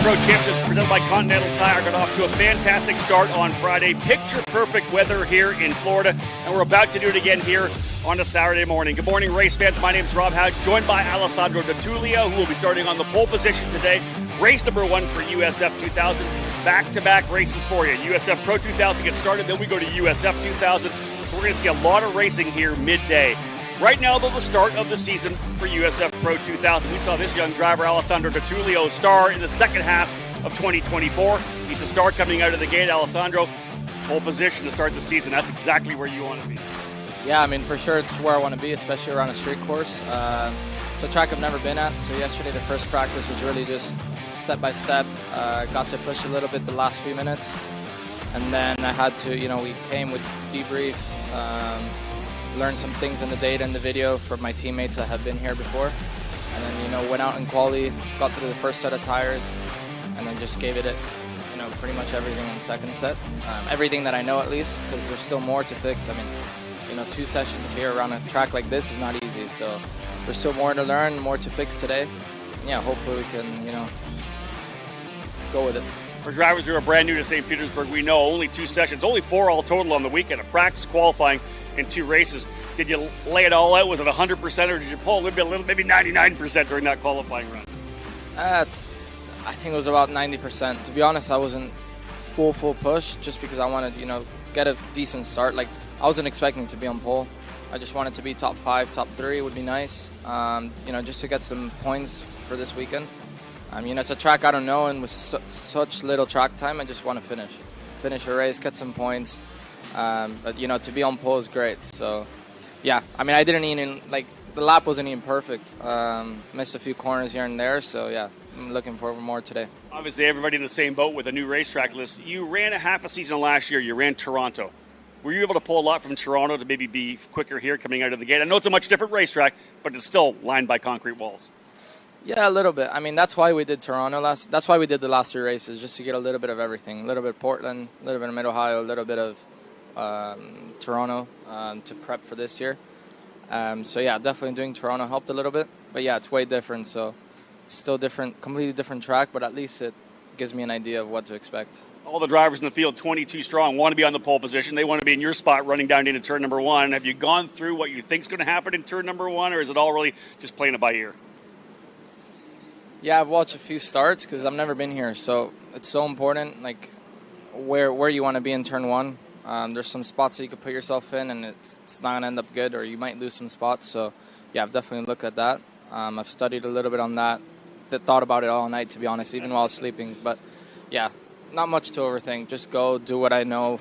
Pro Championships presented by Continental Tire got off to a fantastic start on Friday. Picture-perfect weather here in Florida, and we're about to do it again here on a Saturday morning. Good morning, race fans. My name is Rob Howe, joined by Alessandro D'Atulio, who will be starting on the pole position today. Race number 1 for USF 2000. Back-to-back races for you. USF Pro 2000 gets started, then we go to USF 2000. So we're going to see a lot of racing here midday. Right now, though, the start of the season for USF Pro 2000. We saw this young driver, Alessandro D'Atulio, star in the second half of 2024. He's a star coming out of the gate. Alessandro, pole position to start the season. That's exactly where you want to be. Yeah, I mean, for sure it's where I want to be, especially around a street course. It's a track I've never been at, so yesterday the first practice was really just step by step. Got to push a little bit the last few minutes. And then I had to, we came with debrief, learned some things in the data and the video from my teammates that have been here before. And then, went out in quali, got through the first set of tires, and then just gave it, pretty much everything in the second set. Everything that I know, at least, because there's still more to fix. I mean, 2 sessions here around a track like this is not easy. So there's still more to learn, more to fix today. Yeah, hopefully we can, go with it. For drivers who are brand new to St. Petersburg, we know only 2 sessions, only 4 all total on the weekend, a practice, qualifying, and 2 races. Did you lay it all out? Was it 100%, or did you pull a little, maybe 99% during that qualifying run? I think it was about 90%. To be honest, I wasn't full push just because I wanted, get a decent start. Like, I wasn't expecting to be on pole. I just wanted to be top 5, top 3 would be nice, just to get some points for this weekend. It's a track I don't know, and with such little track time, I just want to finish a race, get some points. But to be on pole is great. So, yeah, I didn't even, the lap wasn't even perfect. Missed a few corners here and there, so yeah, I'm looking forward more today. Obviously, everybody in the same boat with a new racetrack list. You ran a half a season last year. You ran Toronto. Were you able to pull a lot from Toronto to maybe be quicker here coming out of the gate? I know it's a much different racetrack, but it's still lined by concrete walls. Yeah, a little bit. That's why we did Toronto that's why we did the last 3 races, just to get a little bit of everything. A little bit of Portland, a little bit of Mid-Ohio, a little bit of Toronto to prep for this year. So yeah, definitely doing Toronto helped a little bit. But yeah, it's way different, so it's still different, completely different track, but at least it gives me an idea of what to expect. All the drivers in the field, 22 strong, want to be on the pole position. They want to be in your spot running down into turn number 1. Have you gone through what you think is going to happen in turn number 1, or is it all really just playing it by ear? Yeah, I've watched a few starts because I've never been here, so it's so important, where you want to be in turn 1. There's some spots that you could put yourself in, and it's not going to end up good, or you might lose some spots. So, yeah, I've definitely looked at that. I've studied a little bit on that. Thought about it all night, to be honest, even while I was sleeping. But, yeah, not much to overthink. Just go do what I know.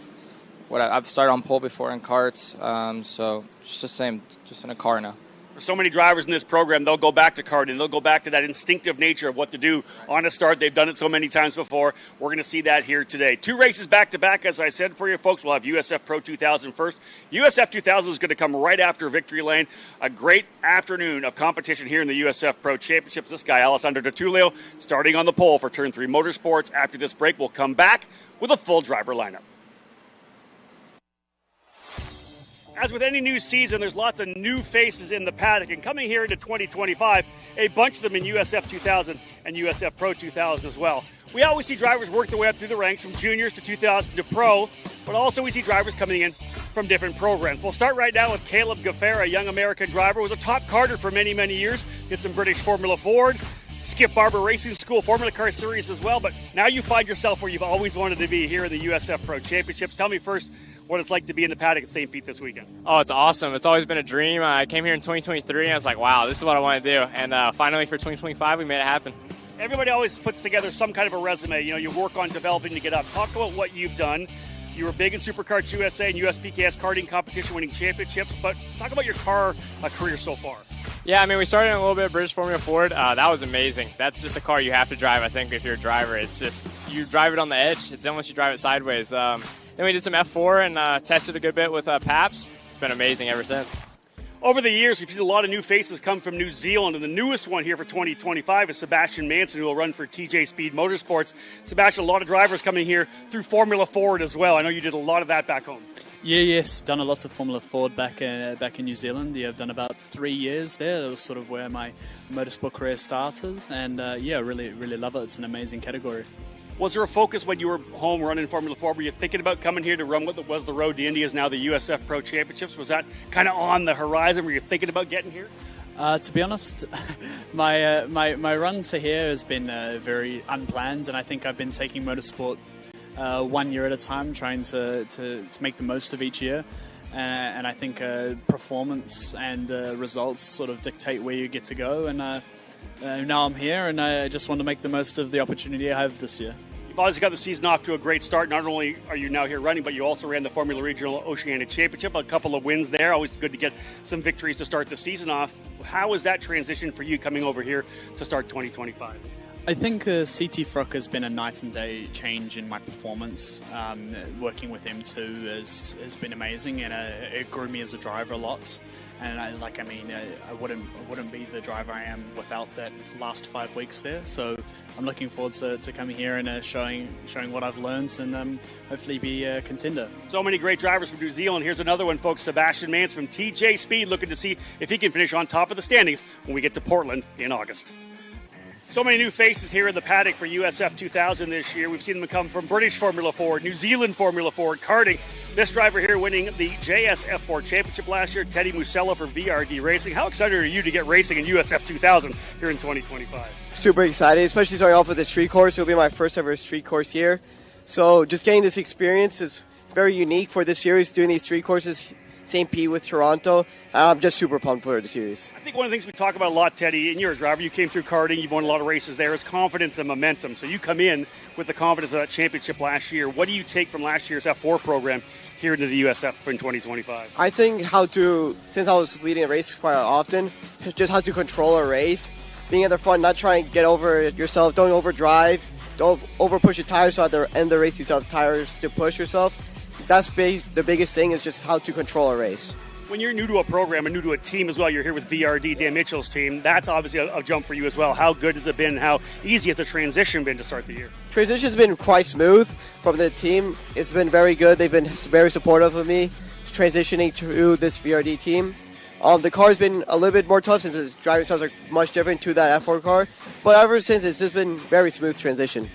I've started on pole before in karts, so it's the same, just in a car now. For so many drivers in this program, they'll go back to karting. They'll go back to that instinctive nature of what to do on a start. They've done it so many times before. We're going to see that here today. 2 races back-to-back, as I said for you folks. We'll have USF Pro 2000 first. USF 2000 is going to come right after Victory Lane. A great afternoon of competition here in the USF Pro Championships. This guy, Alessandro D'Atulio, starting on the pole for Turn 3 Motorsports. After this break, we'll come back with a full driver lineup. As with any new season, there's lots of new faces in the paddock, and coming here into 2025, a bunch of them in USF 2000 and USF Pro 2000 as well. We always see drivers work their way up through the ranks from juniors to 2000 to pro, but also we see drivers coming in from different programs. We'll start right now with Caleb Gaffera, a young American driver, was a top karter for many, many years, did some British Formula Ford, Skip Barber Racing School, Formula Car Series as well, but now you find yourself where you've always wanted to be here in the USF Pro Championships. Tell me first what it's like to be in the paddock at St. Pete this weekend. Oh, it's awesome. It's always been a dream. I came here in 2023, and I was like, wow, this is what I want to do. And finally, for 2025, we made it happen. Everybody always puts together some kind of a resume. You work on developing to get up. Talk about what you've done. You were big in Superkarts USA and USPKS karting competition, winning championships. But talk about your car career so far. Yeah, we started in a little bit of British Formula Ford. That was amazing. That's just a car you have to drive, I think, if you're a driver. It's just, you drive it on the edge. It's unless you drive it sideways. Then we did some F4 and tested a good bit with Paps. It's been amazing ever since. Over the years, we've seen a lot of new faces come from New Zealand, and the newest one here for 2025 is Sebastian Manson, who will run for TJ Speed Motorsports. Sebastian, a lot of drivers coming here through Formula Ford as well. I know you did a lot of that back home. Yes, done a lot of Formula Ford back in New Zealand. Yeah, I've done about 3 years there. That was sort of where my motorsport career started, and really love it. It's an amazing category. Was there a focus when you were home running Formula 4? Were you thinking about coming here to run what was the road to India, is now the USF Pro Championships? Was that kind of on the horizon? Were you thinking about getting here? To be honest, my run to here has been very unplanned, and I think I've been taking motorsport 1 year at a time, trying to make the most of each year. And I think performance and results sort of dictate where you get to go. And now I'm here, and I just want to make the most of the opportunity I have this year. You've obviously got the season off to a great start. Not only are you now here running, but you also ran the Formula Regional Oceania Championship, a couple of wins there. Always good to get some victories to start the season off. How was that transition for you coming over here to start 2025? I think CT Fruck has been a night and day change in my performance. Working with him too has been amazing, and it grew me as a driver a lot. And I wouldn't be the driver I am without that last 5 weeks there. So I'm looking forward to coming here and showing what I've learned, and hopefully be a contender. So many great drivers from New Zealand. Here's another one, folks. Sebastian Mance from TJ Speed, looking to see if he can finish on top of the standings when we get to Portland in August. So many new faces here in the paddock for USF2000 this year. We've seen them come from British Formula 4, New Zealand Formula 4, karting. This driver here winning the JSF4 Championship last year, Teddy Musella for VRD Racing. How excited are you to get racing in USF2000 here in 2025? Super excited, especially starting off with the street course. It'll be my first ever street course here. So just getting this experience is very unique for this series, doing these street courses, St. Pete with Toronto. I'm just super pumped for the series. I think one of the things we talk about a lot, Teddy, and you're a driver, you came through karting, you've won a lot of races there, is confidence and momentum. So you come in with the confidence of that championship last year. What do you take from last year's F4 program here into the USF in 2025? I think since I was leading a race quite often, just how to control a race. Being at the front, not trying to get over yourself, don't overdrive, don't over push your tires, so at the end of the race you still have tires to push yourself. That's the biggest thing, is just how to control a race. When you're new to a program and new to a team as well, you're here with VRD, Dan Mitchell's team, that's obviously a jump for you as well. How good has it been? How easy has the transition been to start the year? Transition's been quite smooth from the team. It's been very good. They've been very supportive of me transitioning to this VRD team. The car's been a little bit more tough since its driving styles are much different to that F4 car, but ever since, it's just been very smooth transition.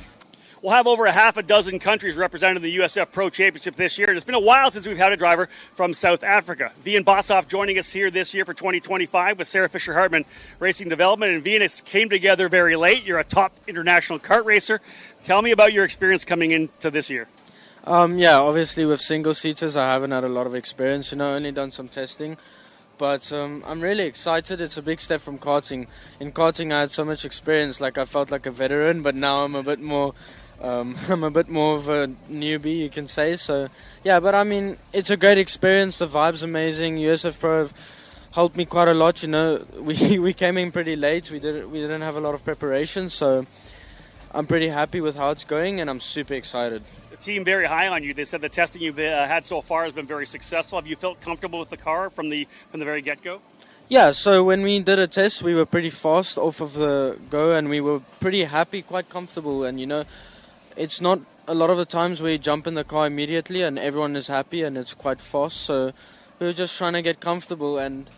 We'll have over a half a dozen countries represented in the USF Pro Championship this year. And it's been a while since we've had a driver from South Africa. Vian Boshoff joining us here this year for 2025 with Sarah Fisher-Hartman Racing Development. And Vian, it came together very late. You're a top international kart racer. Tell me about your experience coming into this year. Obviously with single-seaters, I haven't had a lot of experience. Only done some testing. But I'm really excited. It's a big step from karting. In karting, I had so much experience, I felt like a veteran, but now I'm a bit more of a newbie, you can say. So, but it's a great experience. The vibe's amazing. USF Pro have helped me quite a lot. We came in pretty late. We didn't have a lot of preparation, so I'm pretty happy with how it's going, and I'm super excited. The team very high on you. They said the testing you've had so far has been very successful. Have you felt comfortable with the car from the very get-go? Yeah, so when we did a test, we were pretty fast off of the go, and we were pretty happy, quite comfortable. And it's not a lot of the times where you jump in the car immediately and everyone is happy and it's quite fast. So we were just trying to get comfortable, and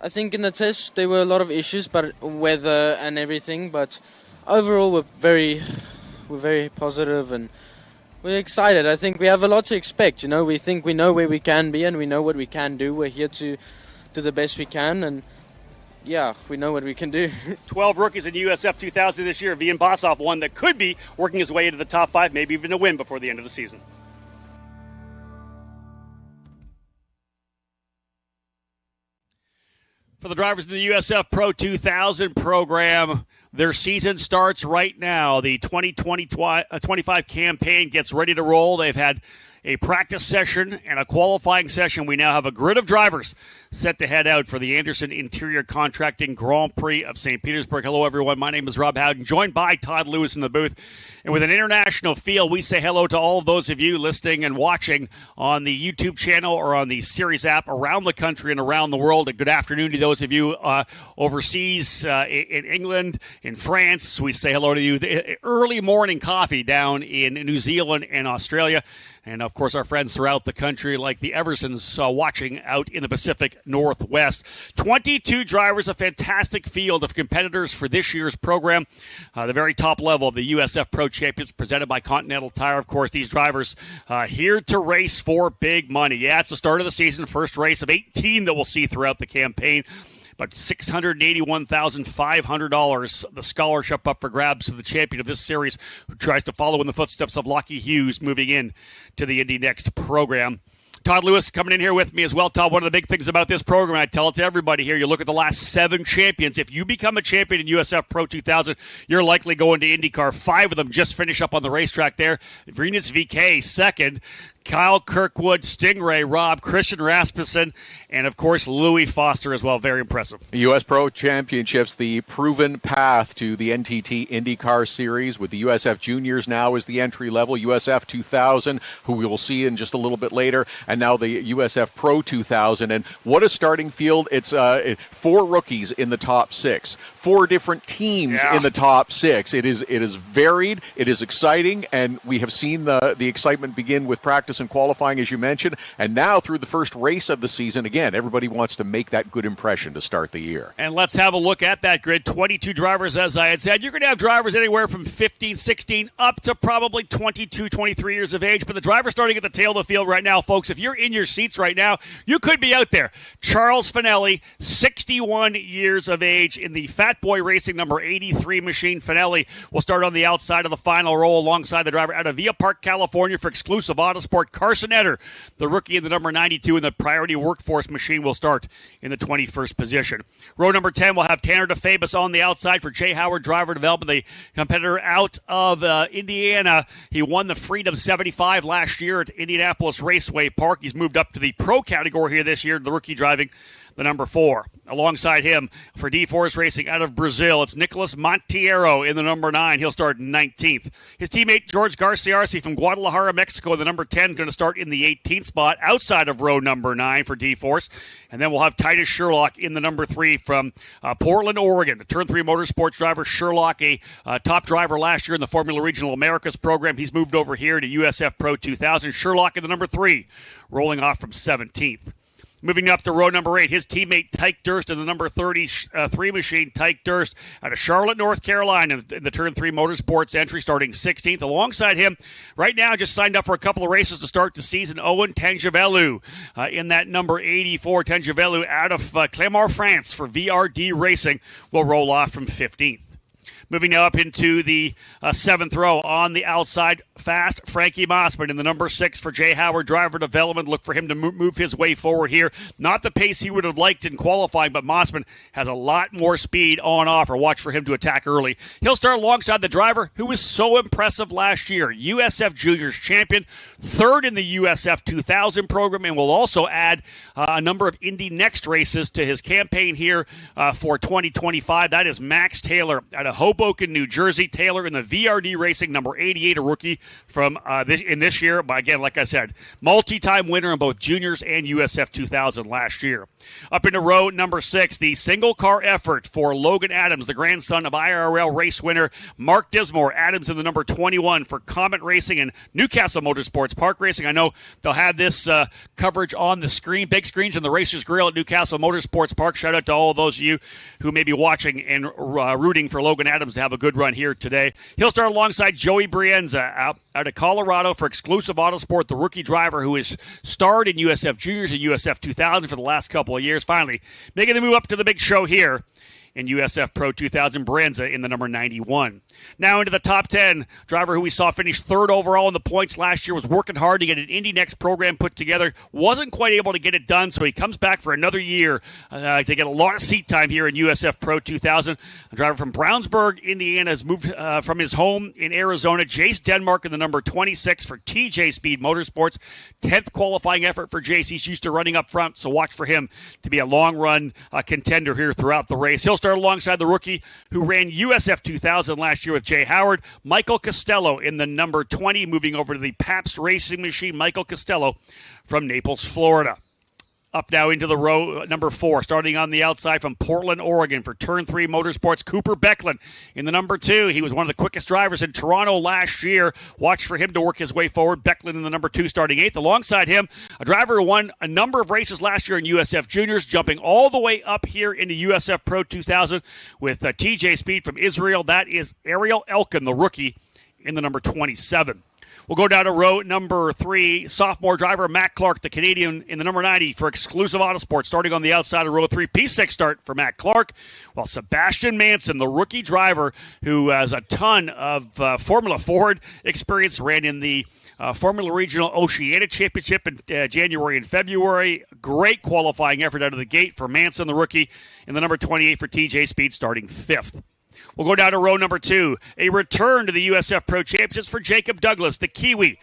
I think in the test there were a lot of issues, but weather and everything. But overall, we're very positive and we're excited. I think we have a lot to expect. We think we know where we can be and we know what we can do. We're here to do the best we can, and we know what we can do. 12 rookies in USF2000 this year. Vian Boshoff, one that could be working his way into the top 5, maybe even a win before the end of the season. For the drivers in the USF Pro 2000 program, their season starts right now. The 2025 campaign gets ready to roll. They've had a practice session and a qualifying session. We now have a grid of drivers set to head out for the Anderson Interior Contracting Grand Prix of St. Petersburg. Hello, everyone. My name is Rob Howden, joined by Todd Lewis in the booth. And with an international feel, we say hello to all of those of you listening and watching on the YouTube channel or on the Series app around the country and around the world. And good afternoon to those of you overseas in England, in France. We say hello to you. The early morning coffee down in New Zealand and Australia. And, of course, our friends throughout the country, like the Eversons, watching out in the Pacific Northwest. 22 drivers, a fantastic field of competitors for this year's program. The very top level of the USF Pro Champions presented by Continental Tire. Of course, these drivers here to race for big money. Yeah, it's the start of the season, first race of 18 that we'll see throughout the campaign. But $681,500, the scholarship up for grabs to the champion of this series, who tries to follow in the footsteps of Lockie Hughes moving in to the Indy Next program. Todd Lewis coming in here with me as well. Todd, one of the big things about this program, I tell it to everybody here, you look at the last 7 champions. If you become a champion in USF Pro 2000, you're likely going to IndyCar. 5 of them just finish up on the racetrack there. Venus VK second. Kyle Kirkwood, Stingray, Rob, Christian Rasmussen, and, of course, Louis Foster as well. Very impressive. The U.S. Pro Championships, the proven path to the NTT IndyCar Series, with the USF Juniors now as the entry level, USF2000, who we will see in just a little bit later, and now the USF Pro 2000. And what a starting field. It's 4 rookies in the top 6, 4 different teams in the top 6. It is varied, it is exciting, and we have seen the excitement begin with practice and qualifying, as you mentioned, and now through the first race of the season. Again, everybody wants to make that good impression to start the year. And let's have a look at that grid. 22 drivers, as I had said. You're going to have drivers anywhere from 15, 16, up to probably 22, 23 years of age. But the driver starting at the tail of the field right now, folks, if you're in your seats right now, you could be out there. Charles Finelli, 61 years of age, in the Fat Boy Racing number 83 machine. Finelli will start on the outside of the final row alongside the driver out of Villa Park, California for Exclusive Autosport. Carson Etter, the rookie in the number 92 in the Priority Workforce machine, will start in the 21st position. Row number 10 will have Tanner DeFabus on the outside for Jay Howard Driver Development, the competitor out of Indiana. He won the Freedom 75 last year at Indianapolis Raceway Park. He's moved up to the pro category here this year, the rookie driving the number 4. Alongside him for D-Force Racing out of Brazil, it's Nicolas Monteiro in the number 9. He'll start 19th. His teammate George Garciarci from Guadalajara, Mexico, in the number 10, going to start in the 18th spot outside of row number 9 for D-Force. And then we'll have Titus Sherlock in the number 3 from Portland, Oregon. The Turn 3 Motorsports driver, Sherlock, a top driver last year in the Formula Regional Americas program. He's moved over here to USF Pro 2000. Sherlock in the number 3, rolling off from 17th. Moving up to row number 8, his teammate Tyke Durst in the number 33 machine. Tyke Durst out of Charlotte, North Carolina in the Turn 3 Motorsports entry, starting 16th. Alongside him, right now, just signed up for a couple of races to start the season, Owen Tangevelu in that number 84. Tangevelu out of Clermont, France for VRD Racing will roll off from 15th. Moving now up into the 7th row on the outside, fast Frankie Mossman in the number 6 for Jay Howard Driver Development. Look for him to move his way forward here. Not the pace he would have liked in qualifying, but Mossman has a lot more speed on offer. Watch for him to attack early. He'll start alongside the driver who was so impressive last year, USF Juniors champion, 3rd in the USF 2000 program, and will also add a number of Indy Next races to his campaign here for 2025. That is Max Taylor out of Hoboken, New Jersey. Taylor in the VRD Racing number 88, a rookie from this year. But again, like I said, multi-time winner in both juniors and USF 2000 last year. Up into row number 6, the single car effort for Logan Adams, the grandson of IRL race winner Mark Dismore. Adams in the number 21 for Comet Racing and Newcastle Motorsports Park Racing. I know they'll have this coverage on the screen, big screens in the Racers Grill at Newcastle Motorsports Park. Shout out to all of those of you who may be watching and rooting for Logan Adams to have a good run here today. He'll start alongside Joey Brienza out of Colorado for Exclusive Autosport, the rookie driver who has starred in USF Juniors and USF 2000 for the last couple of years. Finally, making the move up to the big show here in USF Pro 2000, Brienza in the number 91. Now into the top 10. Driver who we saw finish 3rd overall in the points last year, was working hard to get an Indy Next program put together. Wasn't quite able to get it done, so he comes back for another year to get a lot of seat time here in USF Pro 2000. A driver from Brownsburg, Indiana, has moved from his home in Arizona. Jace Denmark in the number 26 for TJ Speed Motorsports. 10th qualifying effort for Jace. He's used to running up front, so watch for him to be a long-run contender here throughout the race. He'll start alongside the rookie who ran USF 2000 last year with Jay Howard, Michael Costello in the number 20, moving over to the Pabst Racing Machine, Michael Costello from Naples, Florida. Up now into the row number 4, starting on the outside from Portland, Oregon for Turn 3 Motorsports, Cooper Becklin in the number 2. He was one of the quickest drivers in Toronto last year. Watch for him to work his way forward. Becklin in the number 2, starting 8th. Alongside him, a driver who won a number of races last year in USF Juniors, jumping all the way up here into USF Pro 2000 with TJ Speed from Israel. That is Ariel Elkin, the rookie, in the number 27. We'll go down to row number 3. Sophomore driver Matt Clark, the Canadian, in the number 90 for Exclusive Autosport, starting on the outside of row 3. P6 start for Matt Clark, while Sebastian Manson, the rookie driver who has a ton of Formula Ford experience, ran in the Formula Regional Oceania Championship in January and February. Great qualifying effort out of the gate for Manson, the rookie, in the number 28 for TJ Speed, starting 5th. We'll go down to row number 2. A return to the USF Pro Championships for Jacob Douglas, the Kiwi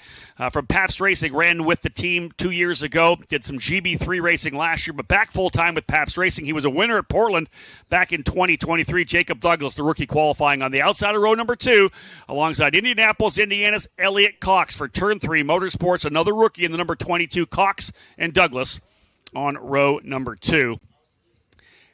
from Pabst Racing. Ran with the team 2 years ago. Did some GB3 racing last year, but back full-time with Pabst Racing. He was a winner at Portland back in 2023. Jacob Douglas, the rookie, qualifying on the outside of row number 2. Alongside Indianapolis, Indiana's Elliott Cox for Turn 3 Motorsports. Another rookie in the number 22, Cox and Douglas on row number 2.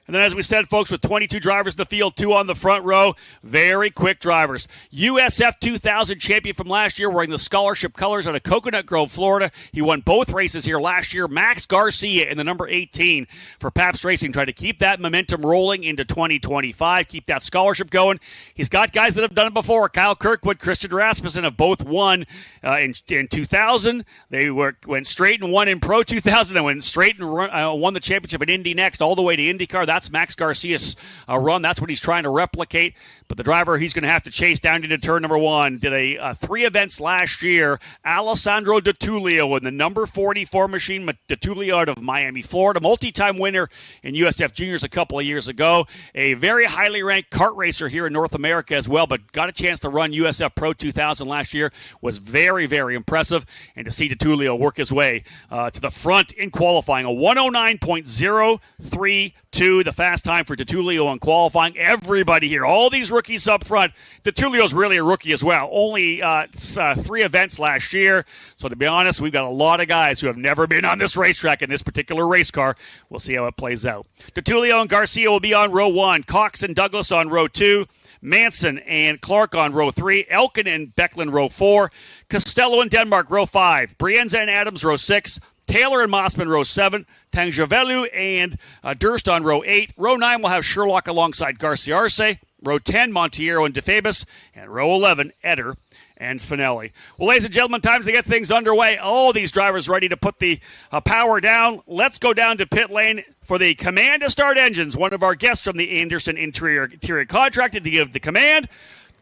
And then, as we said, folks, with 22 drivers in the field, 2 on the front row, very quick drivers. USF2000 champion from last year, wearing the scholarship colors out of Coconut Grove, Florida. He won both races here last year. Max Garcia in the number 18 for Pabst Racing, trying to keep that momentum rolling into 2025, keep that scholarship going. He's got guys that have done it before. Kyle Kirkwood, Christian Rasmussen have both won in 2000. They went straight and won in Pro 2000 and went straight and won the championship at Indy next, all the way to IndyCar. That's Max Garcia's run. That's what he's trying to replicate. But the driver he's going to have to chase down into turn number 1 did 3 events last year. Alessandro De Tullio in the number 44 machine. De Tullio out of Miami, Florida. Multi-time winner in USF Juniors a couple of years ago. A very highly ranked kart racer here in North America as well, but got a chance to run USF Pro 2000 last year. Was very, very impressive. And to see De Tullio work his way to the front in qualifying. A 109.032, the fast time for De Tullio in qualifying. Everybody here, all these rookies up front. De Tullio's really a rookie as well. Only 3 events last year. So to be honest, we've got a lot of guys who have never been on this racetrack in this particular race car. We'll see how it plays out. De Tullio and Garcia will be on row 1. Cox and Douglas on row 2. Manson and Clark on row 3. Elkin and Becklin row 4. Costello and Denmark row 5. Brienza and Adams row 6. Taylor and Mossman, row 7. Tangevelu and Durst on row 8. Row 9 will have Sherlock alongside Garcia Arce. Row 10, Montiero and DeFabis. And row 11, Eder and Finelli. Well, ladies and gentlemen, time to get things underway. All these drivers ready to put the power down. Let's go down to pit lane for the command to start engines. One of our guests from the Anderson Interior Contracting to give the command,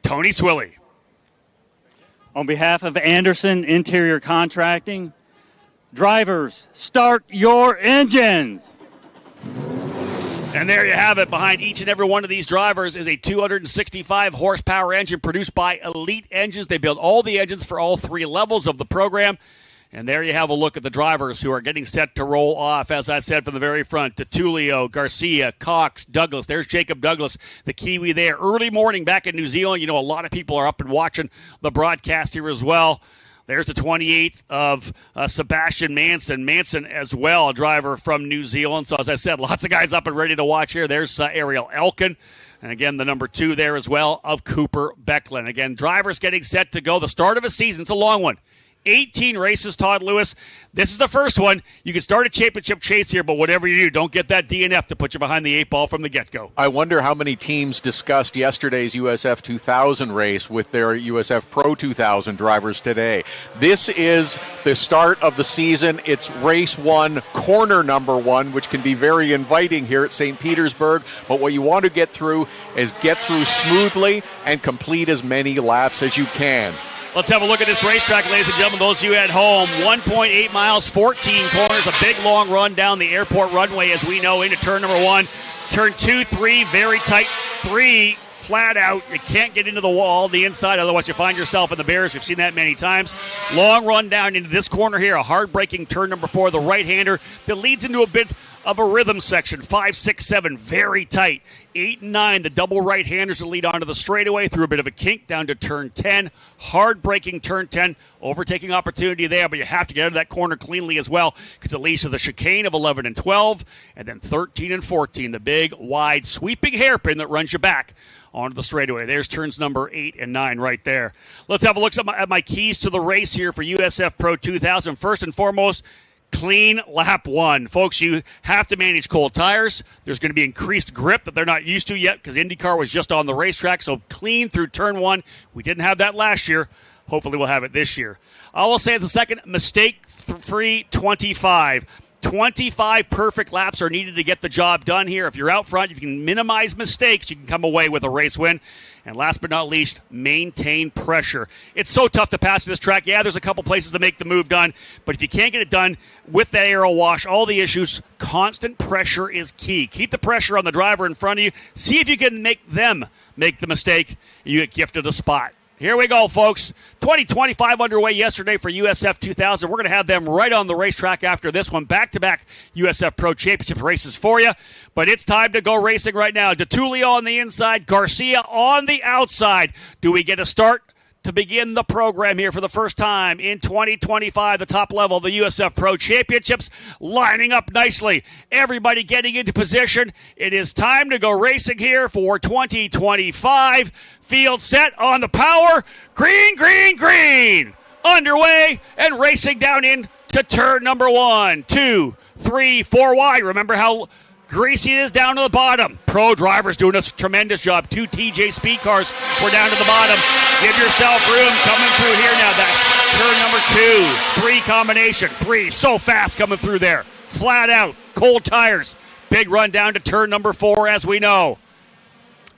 Tony Swilly. On behalf of Anderson Interior Contracting, drivers, start your engines. And there you have it. Behind each and every one of these drivers is a 265 horsepower engine produced by Elite Engines. They build all the engines for all 3 levels of the program. And there you have a look at the drivers who are getting set to roll off. As I said from the very front, De Tullio, Garcia, Cox, Douglas. There's Jacob Douglas, the Kiwi there. Early morning back in New Zealand. You know, a lot of people are up and watching the broadcast here as well. There's the 28th of Sebastian Manson. Manson as well, a driver from New Zealand. So as I said, lots of guys up and ready to watch here. There's Ariel Elkin. And again, the number 2 there as well of Cooper Becklin. Again, drivers getting set to go. The start of a season. It's a long one. 18 races, Todd Lewis. This is the first one. You can start a championship chase here, but whatever you do, don't get that DNF to put you behind the 8 ball from the get-go. I wonder how many teams discussed yesterday's USF 2000 race with their USF Pro 2000 drivers today. This is the start of the season. It's race 1, corner number 1, which can be very inviting here at St. Petersburg. But what you want to get through is get through smoothly and complete as many laps as you can. Let's have a look at this racetrack, ladies and gentlemen. Those of you at home, 1.8 miles, 14 corners, a big long run down the airport runway, as we know, into turn number 1. Turn 2, 3, very tight. 3, flat out. You can't get into the wall, the inside, otherwise you find yourself in the barriers. We've seen that many times. Long run down into this corner here, a hard-braking turn number 4, the right-hander that leads into a bit of a rhythm section. 5, 6, 7, very tight. 8 and 9, the double right-handers will lead onto the straightaway through a bit of a kink down to turn 10. Hard-braking turn 10, overtaking opportunity there, but you have to get out of that corner cleanly as well because it leads to the chicane of 11 and 12, and then 13 and 14, the big, wide, sweeping hairpin that runs you back onto the straightaway. There's turns number 8 and 9 right there. Let's have a look at my keys to the race here for USF Pro 2000. First and foremost, clean lap 1. Folks, you have to manage cold tires. There's going to be increased grip that they're not used to yet because IndyCar was just on the racetrack, so clean through turn 1. We didn't have that last year. Hopefully we'll have it this year. I will say the second, mistake-free 25. 25 perfect laps are needed to get the job done here. If you're out front, if you can minimize mistakes, you can come away with a race win. And last but not least, maintain pressure. It's so tough to pass this track. Yeah, there's a couple places to make the move done, but if you can't get it done with that aero wash, all the issues, constant pressure is key. Keep the pressure on the driver in front of you. See if you can make them make the mistake, and you get gifted a spot. Here we go, folks. 2025 underway yesterday for USF 2000. We're going to have them right on the racetrack after this one. Back-to-back USF Pro Championship races for you. But it's time to go racing right now. DeTulio on the inside, Garcia on the outside. Do we get a start to begin the program here for the first time in 2025, the top level of the USF Pro Championships, lining up nicely. Everybody getting into position. It is time to go racing here for 2025. Field set on the power. Green, green, green. Underway and racing down into turn number 1, 2, 3, 4 wide. Remember how greasy it is down to the bottom. Pro drivers doing a tremendous job. 2 TJ speed cars were down to the bottom. Give yourself room coming through here now. That's turn number 2. 3 combination. 3 so fast coming through there. Flat out. Cold tires. Big run down to turn number 4 as we know.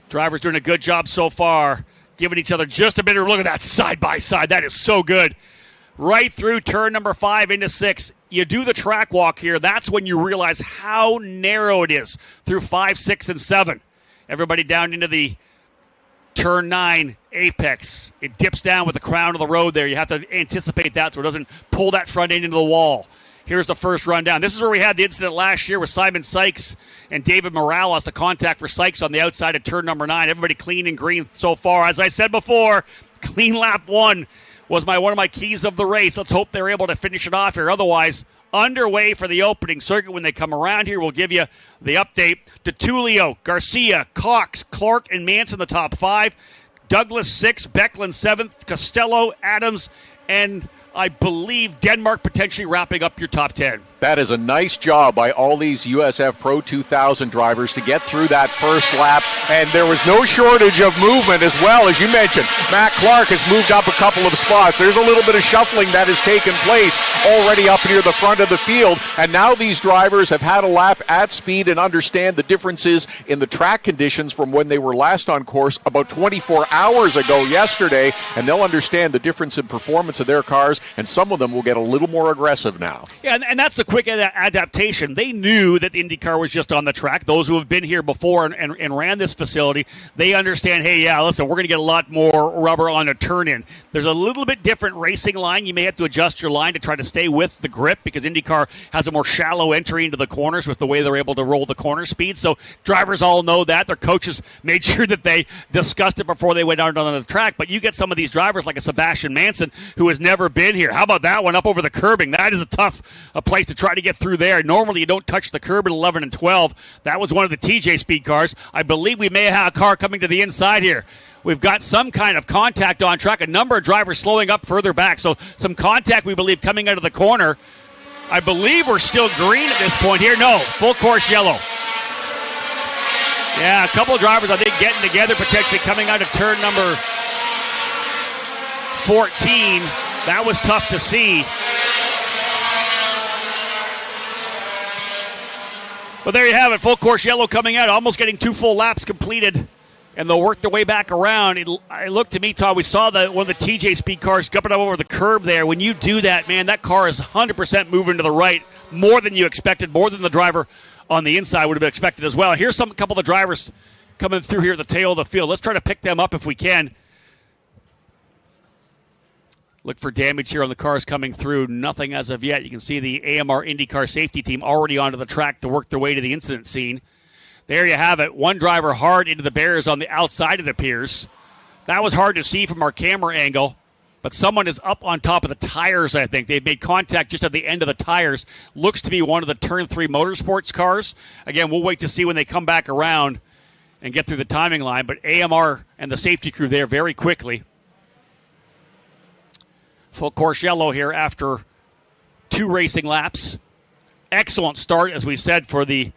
Drivers doing a good job so far. Giving each other just a bit of look at that side by side. That is so good. Right through turn number 5 into 6. You do the track walk here. That's when you realize how narrow it is through 5, 6, and 7. Everybody down into the turn 9 apex. It dips down with the crown of the road there. You have to anticipate that so it doesn't pull that front end into the wall. Here's the first run down. This is where we had the incident last year with Simon Sykes and David Morales, the contact for Sykes on the outside of turn number 9. Everybody clean and green so far. As I said before, clean lap 1 was one of my keys of the race. Let's hope they're able to finish it off here. Otherwise, underway for the opening circuit. When they come around here, we'll give you the update. DeTulio, Garcia, Cox, Clark, and Manson the top 5. Douglas 6, Becklin 7th, Costello, Adams, and I believe Denmark potentially wrapping up your top 10. That is a nice job by all these USF Pro 2000 drivers to get through that first lap, and there was no shortage of movement as well. As you mentioned, Matt Clark has moved up a couple of spots. There's a little bit of shuffling that has taken place already up near the front of the field, and now these drivers have had a lap at speed and understand the differences in the track conditions from when they were last on course about 24 hours ago yesterday, and they'll understand the difference in performance of their cars, and some of them will get a little more aggressive now. Yeah, and that's the quick adaptation. They knew that IndyCar was just on the track. Those who have been here before and ran this facility, they understand, hey, yeah, listen, we're going to get a lot more rubber on a turn-in. There's a little bit different racing line. You may have to adjust your line to try to stay with the grip because IndyCar has a more shallow entry into the corners with the way they're able to roll the corner speed. So drivers all know that. Their coaches made sure that they discussed it before they went out on the track. But you get some of these drivers like a Sebastian Manson who has never been here. How about that one up over the curbing? That is a tough place to try to get through there. Normally you don't touch the curb at 11 and 12. That was one of the TJ speed cars. I believe we may have a car coming to the inside here. We've got some kind of contact on track. A number of drivers slowing up further back. So some contact, we believe, coming out of the corner. I believe we're still green at this point here. No, full course yellow. Yeah, a couple of drivers, I think, getting together, potentially coming out of turn number 14. That was tough to see. But there you have it, full course yellow coming out, almost getting 2 full laps completed, and they'll work their way back around. It looked to me, Todd, we saw one of the TJ speed cars gupping up over the curb there. When you do that, man, that car is 100% moving to the right, more than you expected, more than the driver on the inside would have expected as well. Here's a couple of the drivers coming through here at the tail of the field. Let's try to pick them up if we can. Look for damage here on the cars coming through. Nothing as of yet. You can see the AMR IndyCar safety team already onto the track to work their way to the incident scene. There you have it. One driver hard into the barriers on the outside, it appears. That was hard to see from our camera angle, but someone is up on top of the tires, I think. They've made contact just at the end of the tires. Looks to be one of the Turn 3 Motorsports cars. Again, we'll wait to see when they come back around and get through the timing line, but AMR and the safety crew there very quickly. Full course yellow here after 2 racing laps. Excellent start, as we said, for the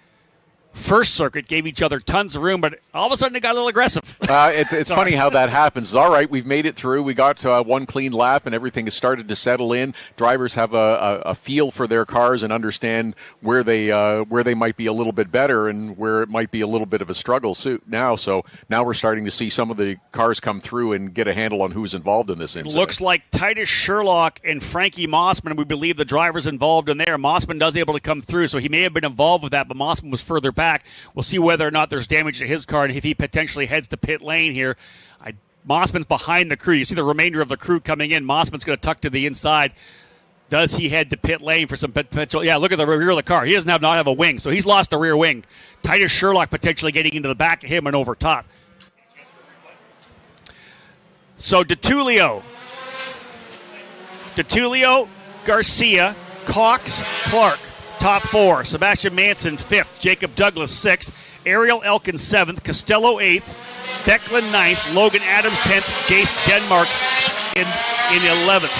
first circuit. Gave each other tons of room, but all of a sudden it got a little aggressive. It's funny how that happens. All right, we've made it through. We got one clean lap, and everything has started to settle in. Drivers have a feel for their cars and understand where they might be a little bit better and where it might be a little bit of a struggle now. So now we're starting to see some of the cars come through and get a handle on who's involved in this incident. Looks like Titus Sherlock and Frankie Mossman, we believe the drivers involved in there. Mossman does able to come through, so he may have been involved with that, but Mossman was further back. We'll see whether or not there's damage to his car and if he potentially heads to pit lane here. Mossman's behind the crew. You see the remainder of the crew coming in. Mossman's going to tuck to the inside. Does he head to pit lane for some potential? Yeah, look at the rear of the car. He doesn't not have a wing, so he's lost the rear wing. Titus Sherlock potentially getting into the back of him and over top. So DeTulio, Garcia, Cox, Clark. Top 4. Sebastian Manson 5th. Jacob Douglas 6th. Ariel Elkin 7th. Costello 8th. Declan 9th. Logan Adams 10th. Jace Denmark in 11th.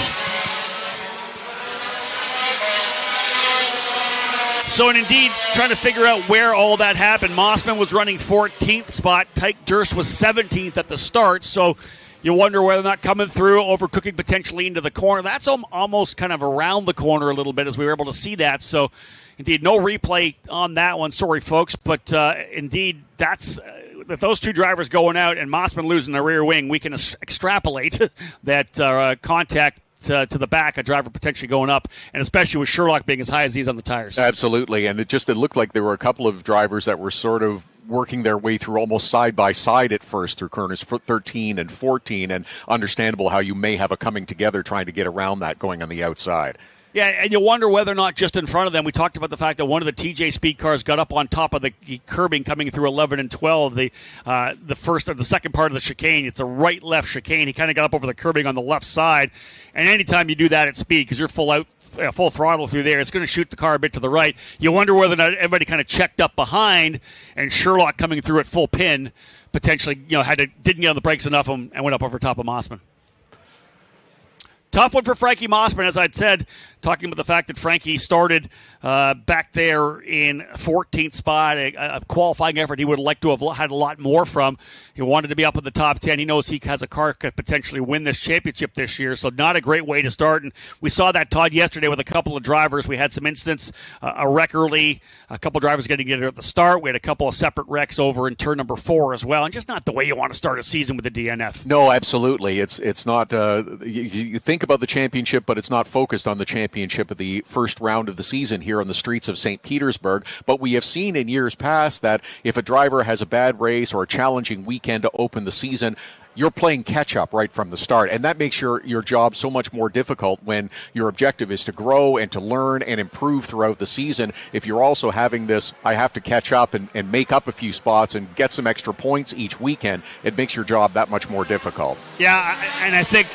So, and indeed, trying to figure out where all that happened. Mossman was running 14th spot. Tyke Durst was 17th at the start. So, you wonder whether or not coming through, overcooking potentially into the corner. That's almost kind of around the corner a little bit as we were able to see that. So, indeed, no replay on that one. Sorry, folks. But, indeed, that's with those 2 drivers going out and Mossman losing the rear wing, we can extrapolate that contact to the back, a driver potentially going up, and especially with Sherlock being as high as he's on the tires. Absolutely, and it looked like there were a couple of drivers that were sort of working their way through almost side by side at first through corners 13 and 14, and understandable how you may have a coming together trying to get around that going on the outside. Yeah, and you wonder whether or not just in front of them, we talked about the fact that one of the TJ Speed cars got up on top of the curbing coming through 11 and 12, the first or the second part of the chicane. It's a right-left chicane. He kind of got up over the curbing on the left side, and anytime you do that at speed, because you're full throttle through there, it's going to shoot the car a bit to the right. You wonder whether or not everybody kind of checked up behind, and Sherlock coming through at full pin potentially, didn't get on the brakes enough and went up over top of Mossman. Tough one for Frankie Mossman, as I'd said, talking about the fact that Frankie started back there in 14th spot, a qualifying effort he would have liked to have had a lot more from. He wanted to be up in the top 10. He knows he has a car that could potentially win this championship this year, so not a great way to start. And we saw that, Todd, yesterday with a couple of drivers. We had some incidents, a wreck early, a couple of drivers getting it at the start. We had a couple of separate wrecks over in turn number 4 as well, and just not the way you want to start a season with the DNF. No, absolutely. It's not you think about the championship, but it's not focused on the championship of the first round of the season here on the streets of St. Petersburg. But we have seen in years past that if a driver has a bad race or a challenging weekend to open the season, you're playing catch-up right from the start, and that makes your job so much more difficult when your objective is to grow and to learn and improve throughout the season. If you're also having this, I have to catch up and make up a few spots and get some extra points each weekend, it makes your job that much more difficult. Yeah, and I think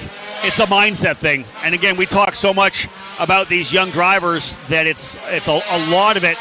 it's a mindset thing. And again, we talk so much about these young drivers that it's a lot of it.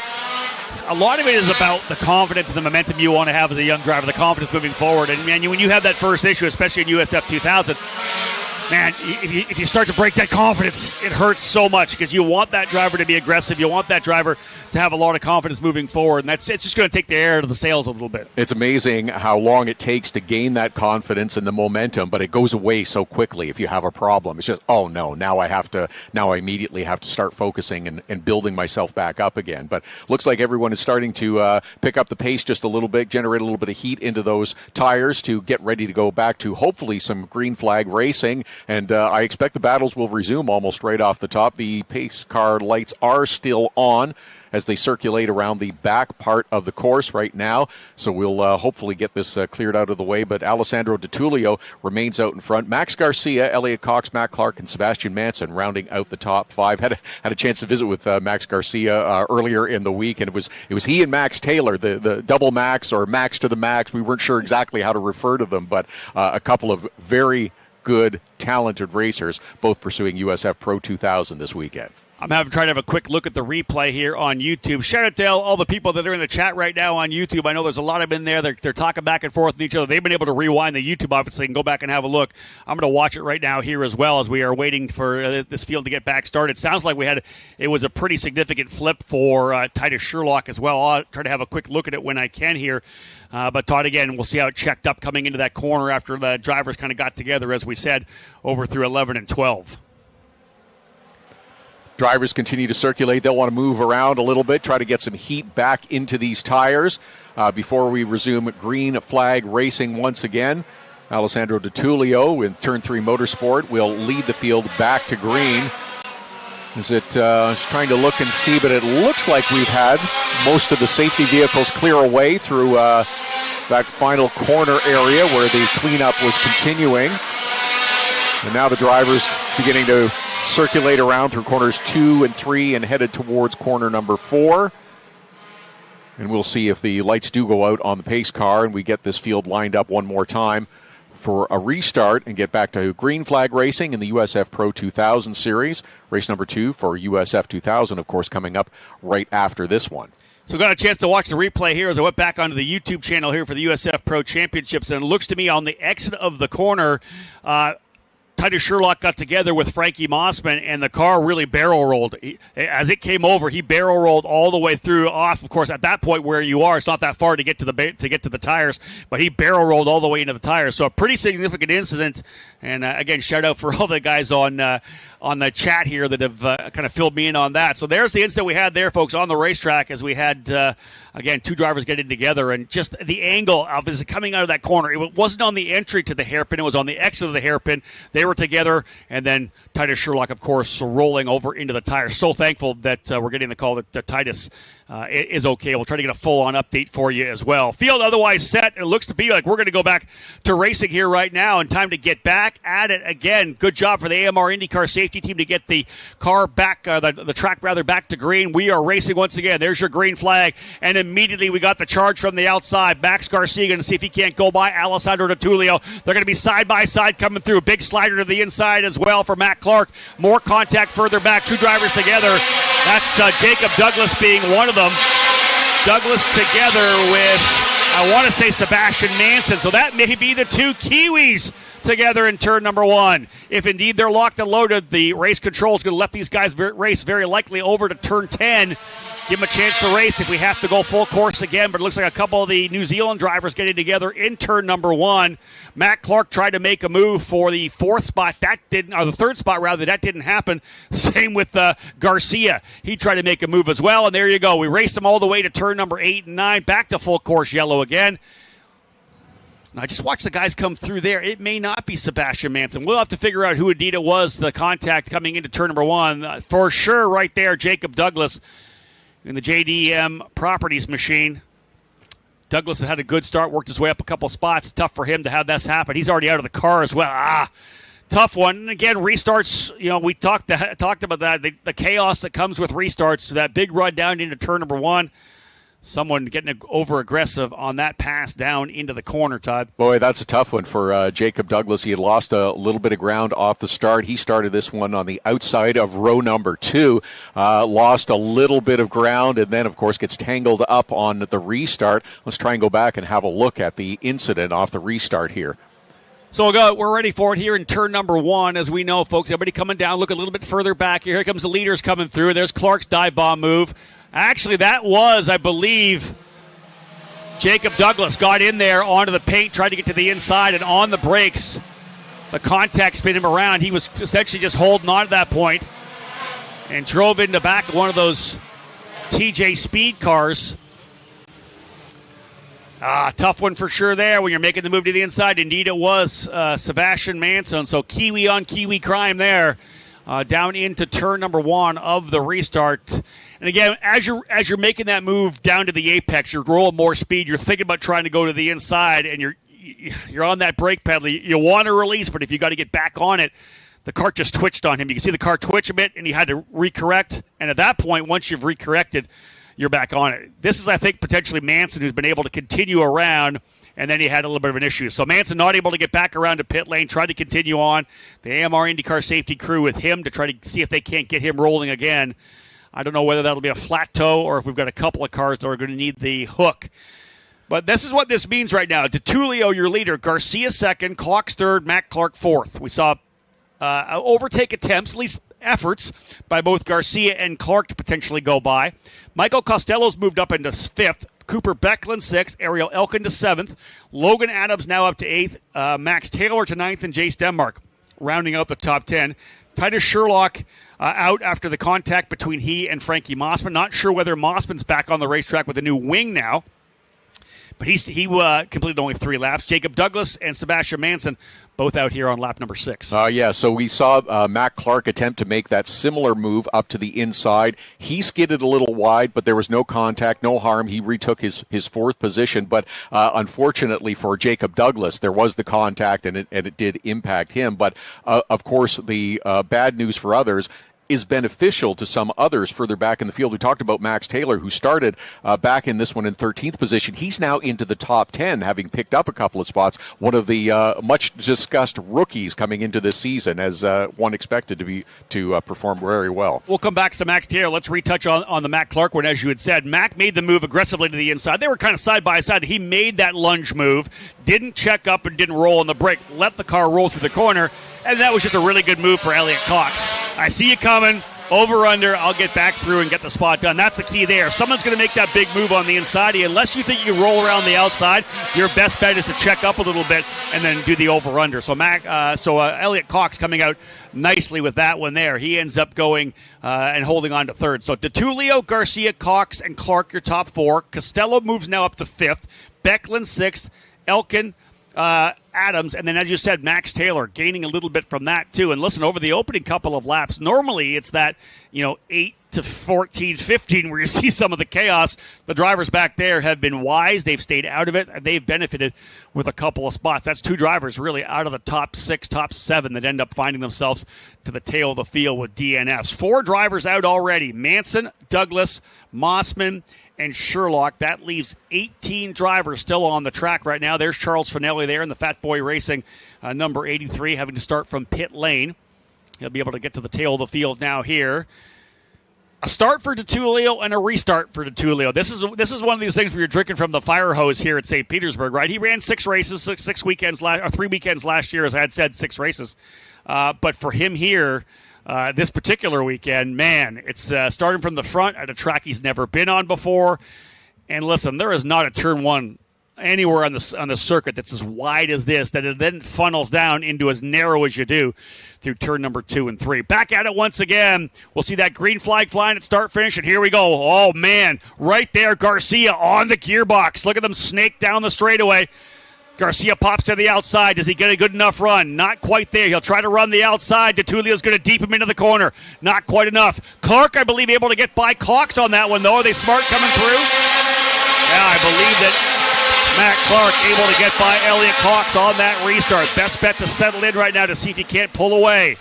A lot of it is about the confidence and the momentum you want to have as a young driver, the confidence moving forward. And, man, when you have that first issue, especially in USF2000, man, if you start to break that confidence, it hurts so much because you want that driver to be aggressive. You want that driver to have a lot of confidence moving forward, and it's just going to take the air out of the sails a little bit. It's amazing how long it takes to gain that confidence and the momentum, but it goes away so quickly if you have a problem. It's just, oh no, now I immediately have to start focusing and building myself back up again. But looks like everyone is starting to pick up the pace just a little bit, generate a little bit of heat into those tires to get ready to go back to hopefully some green flag racing. And I expect the battles will resume almost right off the top. The pace car lights are still on as they circulate around the back part of the course right now. So we'll hopefully get this cleared out of the way. But Alessandro Di Tullio remains out in front. Max Garcia, Elliott Cox, Matt Clark, and Sebastian Manson rounding out the top five. Had a chance to visit with Max Garcia earlier in the week, and it was he and Max Taylor, the double Max or Max to the Max. We weren't sure exactly how to refer to them, but a couple of very good, talented racers, both pursuing USF Pro 2000 this weekend. I'm trying to have a quick look at the replay here on YouTube. Shout out to all the people that are in the chat right now on YouTube. I know there's a lot of them in there. They're talking back and forth with each other. They've been able to rewind the YouTube, obviously, and go back and have a look. I'm going to watch it right now here as well as we are waiting for this field to get back started. Sounds like it was a pretty significant flip for Titus Sherlock as well. I'll try to have a quick look at it when I can here. But Todd, again, we'll see how it checked up coming into that corner after the drivers kind of got together, as we said, over through 11 and 12. Drivers continue to circulate. They'll want to move around a little bit, try to get some heat back into these tires before we resume green flag racing once again. Alessandro Di Tullio in Turn 3 Motorsport will lead the field back to green. Is it trying to look and see, but it looks like we've had most of the safety vehicles clear away through that final corner area where the cleanup was continuing. And now the drivers beginning to circulate around through corners 2 and 3 and headed towards corner number 4. And we'll see if the lights do go out on the pace car and we get this field lined up one more time for a restart and get back to green flag racing in the USF Pro 2000 series. Race number 2 for USF 2000, of course, coming up right after this one. So got a chance to watch the replay here as I went back onto the YouTube channel here for the USF Pro Championships, and it looks to me on the exit of the corner, Titus Sherlock got together with Frankie Mossman, and the car really barrel rolled. As it came over, he barrel rolled all the way through off. Of course, at that point where you are, it's not that far to get to the tires, but he barrel rolled all the way into the tires. So a pretty significant incident. And again, shout out for all the guys on the chat here that have kind of filled me in on that. So there's the incident we had there, folks, on the racetrack as we had, again, two drivers getting together. And just the angle of it coming out of that corner, it wasn't on the entry to the hairpin. It was on the exit of the hairpin. They were together. And then Titus Sherlock, of course, rolling over into the tire. So thankful that we're getting the call that Titus is okay. We'll try to get a full-on update for you as well. Field otherwise set. It looks to be like we're going to go back to racing here right now, and time to get back at it again. Good job for the AMR IndyCar safety team to get the car back, the track rather, back to green. We are racing once again. There's your green flag, and immediately we got the charge from the outside. Max Garcia going to see if he can't go by Alessandro Di Tullio. They're going to be side by side coming through. Big slider to the inside as well for Matt Clark. More contact further back. Two drivers together. That's Jacob Douglas being one of them. Douglas together with, I want to say, Sebastian Manson. So that may be the two Kiwis together in turn number 1. If indeed they're locked and loaded, the race control is going to let these guys race very likely over to turn 10. Give them a chance to race if we have to go full course again. But it looks like a couple of the New Zealand drivers getting together in turn number 1. Matt Clark tried to make a move for the fourth spot. The third spot, rather. That didn't happen. Same with Garcia. He tried to make a move as well. And there you go. We raced them all the way to turn number 8 and 9. Back to full course yellow again. Now, just watch the guys come through there. It may not be Sebastian Manson. We'll have to figure out who indeed it was, the contact coming into turn number 1. For sure, right there, Jacob Douglas in the JDM Properties machine. Douglas has had a good start, worked his way up a couple spots. Tough for him to have this happen. He's already out of the car as well. Tough one. And again, restarts, we talked about that, the chaos that comes with restarts, that big run down into turn number 1. Someone getting over-aggressive on that pass down into the corner, Todd. Boy, that's a tough one for Jacob Douglas. He had lost a little bit of ground off the start. He started this one on the outside of row number 2, lost a little bit of ground, and then, of course, gets tangled up on the restart. Let's try and go back and have a look at the incident off the restart here. So we're ready for it here in turn number 1. As we know, folks, everybody coming down. Look a little bit further back here. Here comes the leaders coming through. There's Clark's dive bomb move. Actually, that was, I believe, Jacob Douglas got in there onto the paint, tried to get to the inside, and on the brakes, the contact spin him around. He was essentially just holding on at that point and drove in the back of one of those TJ Speed cars. Tough one for sure there when you're making the move to the inside. Indeed it was Sebastian Manson. So Kiwi on Kiwi crime there. Down into turn number 1 of the restart. And again, as you're making that move down to the apex, you're rolling more speed. You're thinking about trying to go to the inside, and you're on that brake pedal. You want to release, but if you got to get back on it, the cart just twitched on him. You can see the car twitch a bit, and he had to recorrect. And at that point, once you've recorrected, you're back on it. This is, I think, potentially Manson, who's been able to continue around, and then he had a little bit of an issue. So Manson not able to get back around to pit lane, tried to continue on. The AMR IndyCar safety crew with him to try to see if they can't get him rolling again. I don't know whether that'll be a flat toe or if we've got a couple of cars that are going to need the hook. But this is what this means right now. DeTulio, your leader. Garcia second, Cox third, Matt Clark fourth. We saw overtake attempts, at least efforts, by both Garcia and Clark to potentially go by. Michael Costello's moved up into fifth. Cooper Becklin sixth. Ariel Elkin to seventh. Logan Adams now up to eighth. Max Taylor to ninth, and Jace Denmark rounding out the top 10. Titus Sherlock out after the contact between he and Frankie Mossman. Not sure whether Mossman's back on the racetrack with a new wing now. But he completed only 3 laps. Jacob Douglas and Sebastian Manson both out here on lap number 6. So we saw Matt Clark attempt to make that similar move up to the inside. He skidded a little wide, but there was no contact, no harm. He retook his fourth position. But unfortunately for Jacob Douglas, there was the contact, and it did impact him. But, of course, the bad news for others is beneficial to some others further back in the field. We talked about Max Taylor, who started back in this one in 13th position. He's now into the top 10, having picked up a couple of spots. One of the much-discussed rookies coming into this season, as one expected to perform very well. We'll come back to Max Taylor. Let's retouch on the Mac Clark one, as you had said. Mac made the move aggressively to the inside. They were kind of side by side. He made that lunge move, didn't check up and didn't roll on the brake, let the car roll through the corner, and that was just a really good move for Elliot Cox. I see you coming, over, under, I'll get back through and get the spot done. That's the key there. If someone's going to make that big move on the inside, unless you think you roll around the outside, your best bet is to check up a little bit and then do the over-under. So Elliot Cox coming out nicely with that one there. He ends up going and holding on to third. So DeTulio, Garcia, Cox, and Clark, your top 4. Costello moves now up to 5th. Becklin 6th. Elkin, Adams, and then, as you said, Max Taylor gaining a little bit from that too. And listen, over the opening couple of laps, normally it's that 8 to 14, 15 where you see some of the chaos. The drivers back there have been wise. They've stayed out of it, and they've benefited with a couple of spots. That's 2 drivers really out of the top 6, top 7 that end up finding themselves to the tail of the field with DNFs. 4 drivers out already: Manson, Douglas, Mossman, and Sherlock. That leaves 18 drivers still on the track right now. There's Charles Finelli there in the Fat Boy Racing number 83, having to start from pit lane. He'll be able to get to the tail of the field now here. A start for DeTulio and a restart for DeTulio. This is one of these things where you're drinking from the fire hose here at St. Petersburg, right? He ran 6 races, 3 weekends last year, as I had said, 6 races. But for him here, this particular weekend, man, it's starting from the front at a track he's never been on before. And listen, there is not a turn 1 anywhere on the circuit that's as wide as this, that it then funnels down into as narrow as you do through turn number 2 and 3. Back at it once again. We'll see that green flag flying at start finish, and here we go. Oh, man, right there, Garcia on the gearbox. Look at them snake down the straightaway. Garcia pops to the outside. Does he get a good enough run? Not quite there. He'll try to run the outside. DeTulio's going to deep him into the corner. Not quite enough. Clark, I believe, able to get by Cox on that one, though. Are they smart coming through? Yeah, I believe that Matt Clark able to get by Elliot Cox on that restart. Best bet to settle in right now to see if he can't pull away.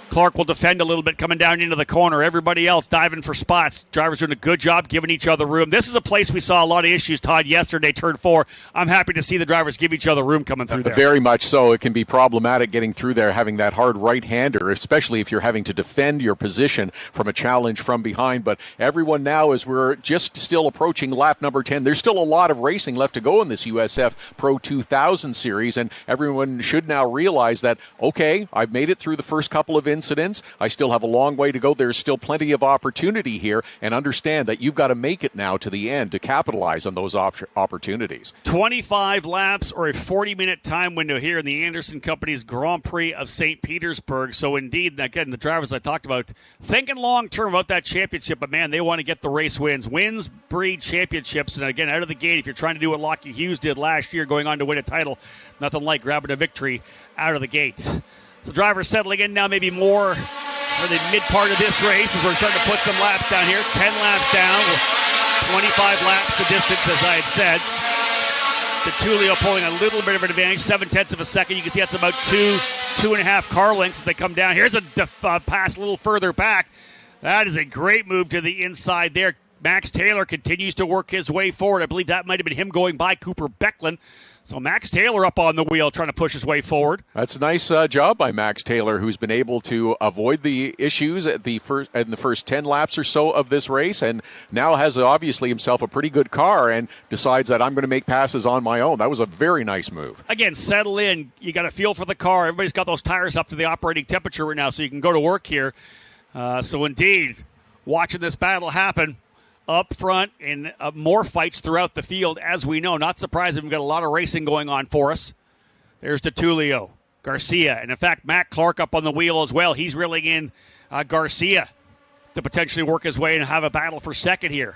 Clark will defend a little bit coming down into the corner. Everybody else diving for spots. Drivers doing a good job giving each other room. This is a place we saw a lot of issues, Todd, yesterday, turn 4. I'm happy to see the drivers give each other room coming through there. Very much so. It can be problematic getting through there, having that hard right-hander, especially if you're having to defend your position from a challenge from behind. But everyone now, as we're just still approaching lap number 10, there's still a lot of racing left to go in this USF Pro 2000 series, and everyone should now realize that, okay, I've made it through the first couple of incidents. incidents. I still have a long way to go. There's still plenty of opportunity here, and understand that you've got to make it now to the end to capitalize on those opportunities. 25 laps or a 40-minute time window here in the Anderson Company's Grand Prix of St. Petersburg. So indeed, again, the drivers I talked about thinking long-term about that championship, but man, they want to get the race wins. Wins breed championships, and again, out of the gate, if you're trying to do what Lockie Hughes did last year, going on to win a title, nothing like grabbing a victory out of the gates. So drivers settling in now, maybe more for the mid part of this race as we're starting to put some laps down here. 10 laps down, 25 laps the distance, as I had said. DeTulio pulling a little bit of an advantage, 0.7 of a second. You can see that's about 2.5 car lengths as they come down. Here's a pass a little further back. That is a great move to the inside there. Max Taylor continues to work his way forward. I believe that might have been him going by Cooper Becklin. So Max Taylor up on the wheel trying to push his way forward. That's a nice job by Max Taylor, who's been able to avoid the issues in the first 10 laps or so of this race, and now has obviously himself a pretty good car and decides that I'm going to make passes on my own. That was a very nice move. Again, settle in. You got a feel for the car. Everybody's got those tires up to the operating temperature right now, so you can go to work here. So indeed, watching this battle happen up front in more fights throughout the field, as we know. Not surprising, we've got a lot of racing going on for us. There's DeTulio, Garcia, and in fact, Matt Clark up on the wheel as well. He's reeling in Garcia to potentially work his way and have a battle for second here.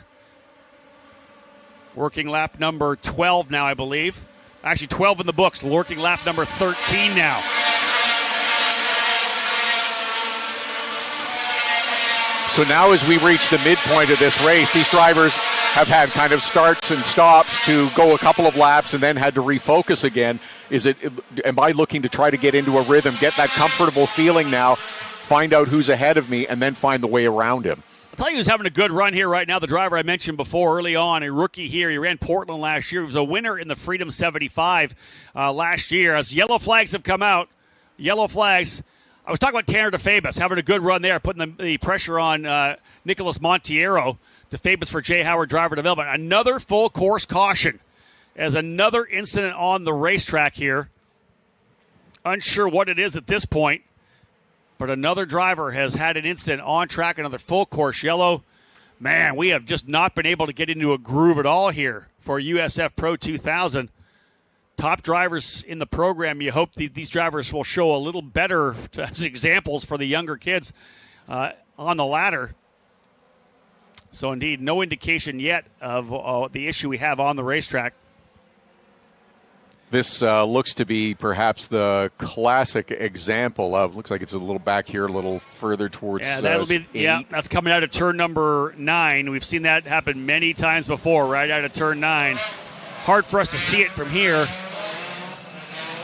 Working lap number 12 now, I believe. Actually, 12 in the books. Working lap number 13 now. So now as we reach the midpoint of this race, these drivers have had kind of starts and stops to go a couple of laps and then had to refocus again. Am I looking to try to get into a rhythm, get that comfortable feeling now, find out who's ahead of me, and then find the way around him? I'll tell you who's having a good run here right now. The driver I mentioned before early on, a rookie here. He ran Portland last year. He was a winner in the Freedom 75 last year. As yellow flags have come out, yellow flags. I was talking about Tanner DeFabis having a good run there, putting the pressure on Nicholas Montiero. DeFabis for Jay Howard driver development. Another full course caution as another incident on the racetrack here. Unsure what it is at this point, but another driver has had an incident on track, another full course yellow. Man, we have just not been able to get into a groove at all here for USF Pro 2000. Top drivers in the program, you hope these drivers will show a little better as examples for the younger kids on the ladder. So, indeed, no indication yet of the issue we have on the racetrack. This looks to be perhaps the classic example of, looks like it's a little back here, a little further towards that'll be 8. That's coming out of turn number 9. We've seen that happen many times before, right out of turn 9. Hard for us to see it from here.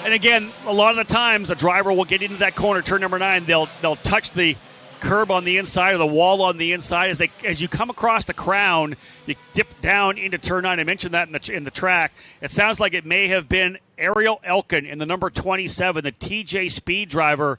And again, a lot of the times a driver will get into that corner, turn number 9. They'll touch the curb on the inside or the wall on the inside. As you come across the crown, you dip down into turn 9. I mentioned that in the track. It sounds like it may have been Ariel Elkin in the number 27, the TJ Speed driver,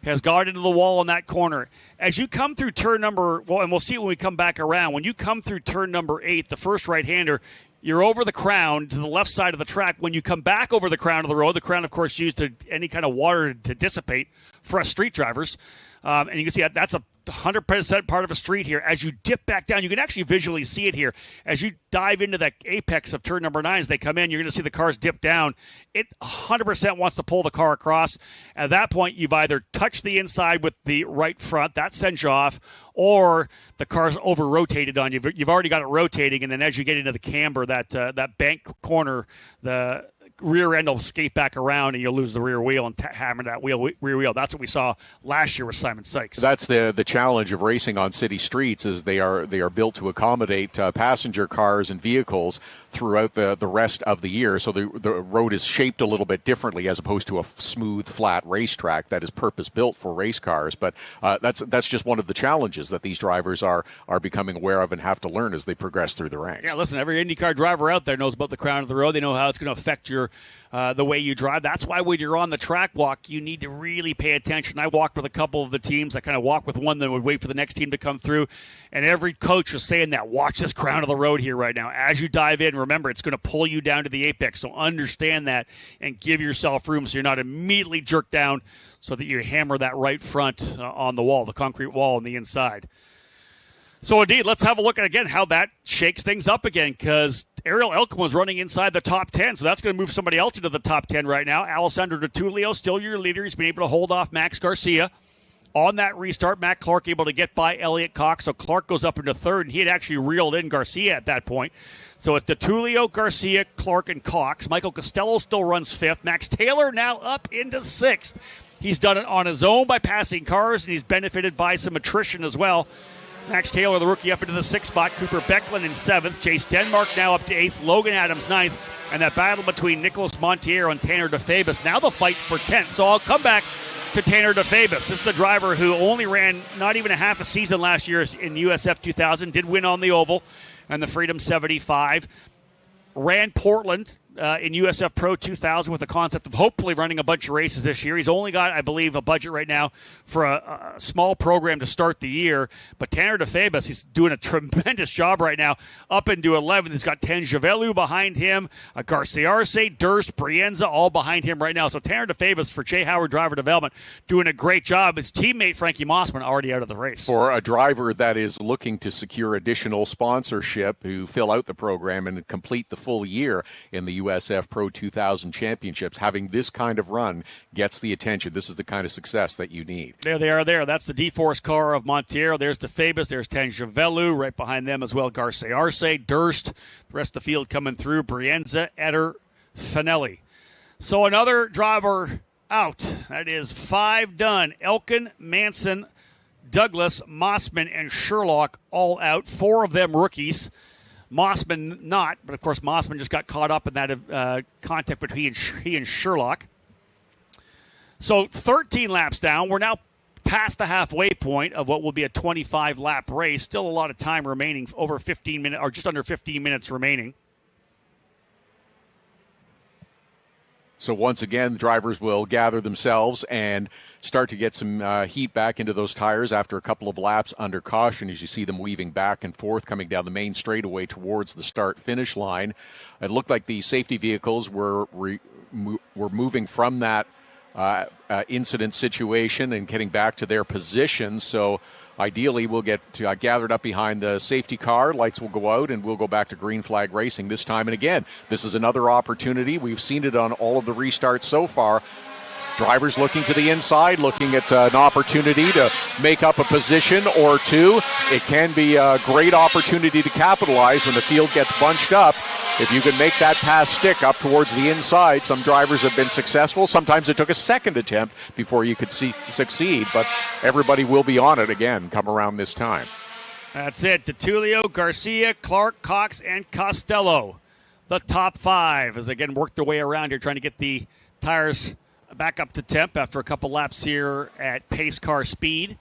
has got into the wall in that corner. As you come through turn number, and we'll see it when we come back around, when you come through turn number 8, the first right-hander, you're over the crown to the left side of the track. When you come back over the crown of the road, the crown, of course, used to any kind of water to dissipate for us street drivers. And you can see that's a 100% part of a street here. As you dip back down, you can actually visually see it here. As you dive into that apex of turn number 9, as they come in, you're going to see the cars dip down. It 100% wants to pull the car across. At that point, you've either touched the inside with the right front, that sends you off, or the car's over-rotated on you. You've already got it rotating, and then as you get into the camber, that bank corner, the rear end will skate back around and you'll lose the rear wheel and hammer that rear wheel. That's what we saw last year with Simon Sykes. That's the challenge of racing on city streets, is they are built to accommodate passenger cars and vehicles throughout the rest of the year. So the road is shaped a little bit differently as opposed to a smooth, flat racetrack that is purpose-built for race cars. But that's just one of the challenges that these drivers are becoming aware of and have to learn as they progress through the ranks. Yeah, listen, every IndyCar driver out there knows about the crown of the road. They know how it's going to affect your alter the way you drive. That's why when you're on the track walk, you need to really pay attention. I walked with a couple of the teams. I kind of walked with one that would wait for the next team to come through, and every coach was saying that, watch this crown of the road here right now. As you dive in, remember, it's going to pull you down to the apex, so understand that and give yourself room so you're not immediately jerked down so that you hammer that right front on the wall, the concrete wall on the inside. So, indeed, let's have a look at, again, how that shakes things up again, because Ariel Elkin was running inside the top 10, so that's going to move somebody else into the top 10 right now. Alessandro DiTullio, still your leader. He's been able to hold off Max Garcia. On that restart, Matt Clark able to get by Elliott Cox, so Clark goes up into third, and he had actually reeled in Garcia at that point. So it's DiTullio, Garcia, Clark, and Cox. Michael Costello still runs fifth. Max Taylor now up into sixth. He's done it on his own by passing cars, and he's benefited by some attrition as well. Max Taylor, the rookie, up into the sixth spot. Cooper Becklin in seventh. Chase Denmark now up to eighth. Logan Adams ninth. And that battle between Nicholas Montiero and Tanner DeFabis. Now the fight for 10th. So I'll come back to Tanner DeFabis. This is the driver who only ran not even a half a season last year in USF 2000. Did win on the Oval and the Freedom 75. Ran Portland in USF Pro 2000 with the concept of hopefully running a bunch of races this year. He's only got, I believe, a budget right now for a small program to start the year. But Tanner DeFabis, he's doing a tremendous job right now. Up into 11th, he's got Tangevelu behind him, Garcia Arce, Durst, Brienza, all behind him right now. So Tanner DeFabis for Jay Howard Driver Development doing a great job. His teammate Frankie Mossman already out of the race. For a driver that is looking to secure additional sponsorship to fill out the program and complete the full year in the USF Pro 2000 championships, having this kind of run gets the attention. This is the kind of success that you need. There they are there. That's the D-Force car of Montiero. There's DeFabis. There's Tangevelu. Right behind them as well, Garcia Arce, Durst. The rest of the field coming through. Brienza, Etter, Finelli. So another driver out. That is 5 done. Elkin, Manson, Douglas, Mossman, and Sherlock all out. 4 of them rookies. Mossman not, but of course Mossman just got caught up in that contact between he and Sherlock. So 13 laps down. We're now past the halfway point of what will be a 25-lap race. Still a lot of time remaining, over 15 minutes, or just under 15 minutes remaining. So once again, drivers will gather themselves and start to get some heat back into those tires after a couple of laps under caution as you see them weaving back and forth coming down the main straightaway towards the start-finish line. It looked like the safety vehicles were moving from that incident situation and getting back to their positions. So ideally, we'll get gathered up behind the safety car. Lights will go out, and we'll go back to green flag racing this time. And again, this is another opportunity. We've seen it on all of the restarts so far. Drivers looking to the inside, looking at an opportunity to make up a position or two. It can be a great opportunity to capitalize when the field gets bunched up. If you can make that pass stick up towards the inside, some drivers have been successful. Sometimes it took a second attempt before you could succeed, but everybody will be on it again come around this time. That's it. DiTullio, Garcia, Clark, Cox, and Costello. The top 5 as again work their way around here trying to get the tires back up to temp after a couple laps here at pace car speed.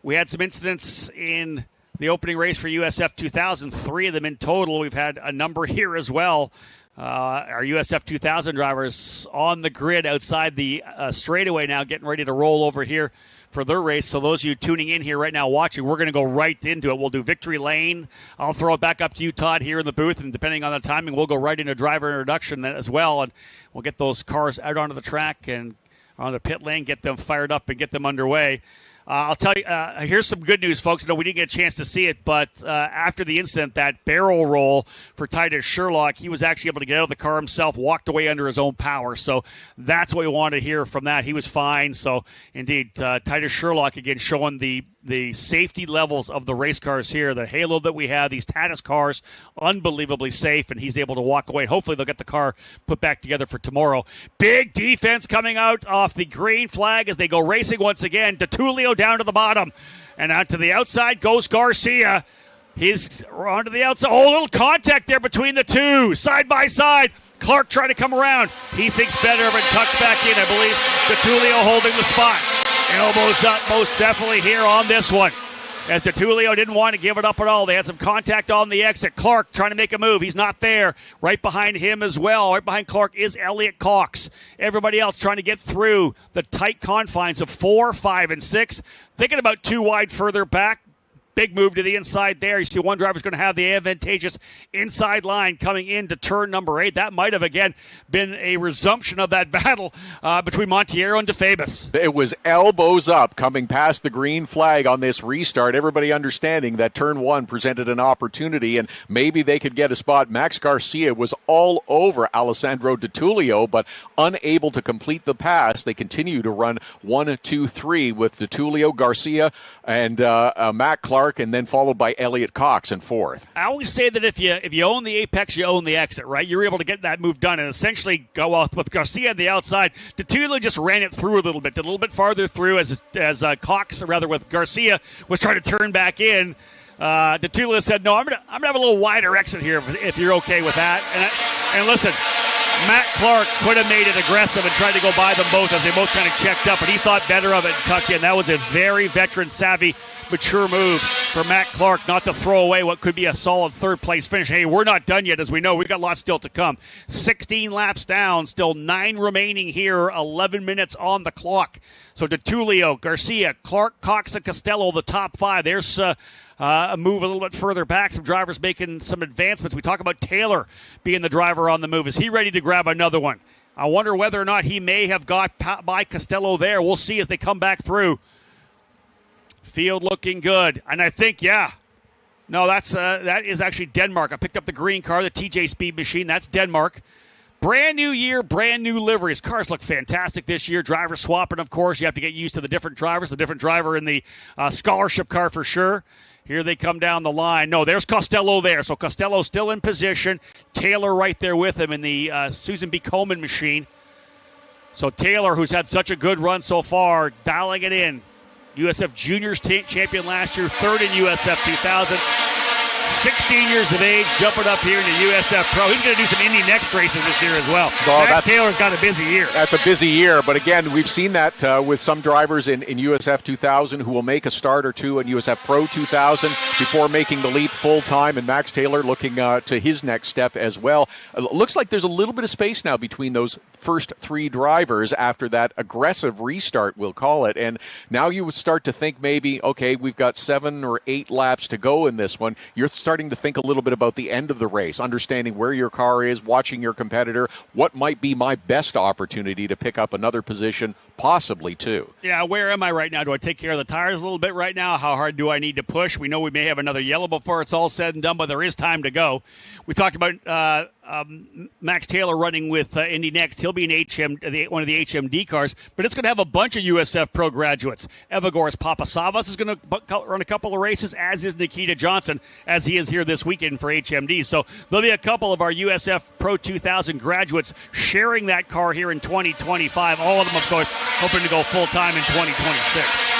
We had some incidents in the opening race for USF 2000, 3 of them in total. We've had a number here as well. Our USF 2000 drivers on the grid outside the straightaway now getting ready to roll over here for their race. So those of you tuning in here right now watching, we're going to go right into it. We'll do victory lane. I'll throw it back up to you, Todd, here in the booth, and depending on the timing, we'll go right into driver introduction as well, and we'll get those cars out onto the track and on the pit lane, get them fired up and get them underway. I'll tell you, here's some good news, folks. No, we didn't get a chance to see it, but after the incident, that barrel roll for Titus Sherlock, he was actually able to get out of the car himself, walked away under his own power. So that's what we wanted to hear from that. He was fine. So, indeed, Titus Sherlock, again, showing the safety levels of the race cars here, the halo that we have, these Tatis cars, unbelievably safe, and he's able to walk away. Hopefully they'll get the car put back together for tomorrow. Big defense coming out off the green flag as they go racing once again. DiTullio down to the bottom, and out to the outside goes Garcia. He's onto the outside. Oh, a little contact there between the two, side by side. Clark trying to come around. He thinks better of it, tucks back in. I believe DiTullio holding the spot. Elbows up most definitely here on this one. as DeTulio didn't want to give it up at all. They had some contact on the exit. Clark trying to make a move. He's not there. Right behind him as well. Right behind Clark is Elliott Cox. Everybody else trying to get through the tight confines of 4, 5, and 6. Thinking about 2 wide further back. Big move to the inside there. You see one driver's going to have the advantageous inside line coming into turn number 8. That might have, again, been a resumption of that battle between Monteiro and DeFabis. It was elbows up coming past the green flag on this restart. Everybody understanding that turn 1 presented an opportunity, and maybe they could get a spot. Max Garcia was all over Alessandro DeTulio, but unable to complete the pass. They continue to run 1, 2, 3 with DeTulio, Garcia, and Matt Clark, and then followed by Elliott Cox in 4th. I always say that if you own the apex, you own the exit, right? You're able to get that move done and essentially go off with Garcia on the outside. DeTulio just ran it through a little bit farther through as Cox, or rather with Garcia, was trying to turn back in. DeTulio said, no, I'm gonna have a little wider exit here if you're okay with that. And listen, Matt Clark could have made it aggressive and tried to go by them both as they both kind of checked up, but he thought better of it and tucked in. That was a very veteran-savvy, mature move for Matt Clark not to throw away what could be a solid third-place finish. Hey, we're not done yet, as we know. We've got lots still to come. 16 laps down, still 9 remaining here, 11 minutes on the clock. So DeTulio, Garcia, Clark, Cox, and Costello, the top 5. There's a move a little bit further back. Some drivers making some advancements. We talk about Taylor being the driver on the move. Is he ready to grab another one? I wonder whether or not he may have got by Costello there. We'll see as they come back through. Field looking good. And I think, no, that is actually Denmark. I picked up the green car, the TJ Speed Machine. That's Denmark. Brand new year, brand new liveries. Cars look fantastic this year. Driver swapping, of course. You have to get used to the different drivers. The different driver in the scholarship car for sure. Here they come down the line. No, there's Costello there. So Costello still in position. Taylor right there with him in the Susan B. Komen machine. So Taylor, who's had such a good run so far, dialing it in. USF Juniors champion last year, 3rd in USF 2000. 16 years of age, jumping up here into USF Pro. He's going to do some Indy Next races this year as well. Max Taylor's got a busy year. That's a busy year, but again, we've seen that with some drivers in USF 2000 who will make a start or two in USF Pro 2000 before making the leap full-time, and Max Taylor looking to his next step as well. Looks like there's a little bit of space now between those first 3 drivers after that aggressive restart, we'll call it, and now you would start to think maybe, okay, we've got 7 or 8 laps to go in this one. You're starting to think a little bit about the end of the race, understanding where your car is, watching your competitor, what might be my best opportunity to pick up another position, possibly two. Yeah, where am I right now? Do I take care of the tires a little bit right now? How hard do I need to push? We know we may have another yellow before it's all said and done, but there is time to go. We talked about Max Taylor running with Indy Next. He'll be in one of the HMD cars, but it's going to have a bunch of USF Pro graduates. Evagor's Papasavas is going to run a couple of races, as is Nikita Johnson, as he is here this weekend for HMD. So there'll be a couple of our USF Pro 2000 graduates sharing that car here in 2025. All of them, of course, hoping to go full-time in 2026.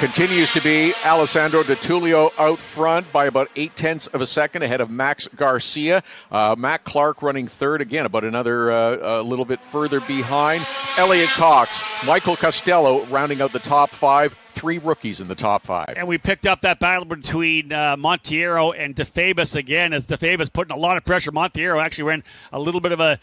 Continues to be Alessandro DeTulio out front by about 0.8 of a second ahead of Max Garcia. Matt Clark running third again, about another a little bit further behind. Elliott Cox, Michael Costello rounding out the top 5. 3 rookies in the top 5. And we picked up that battle between Monteiro and DeFabis again, as DeFabis putting a lot of pressure. Monteiro actually ran a little bit of a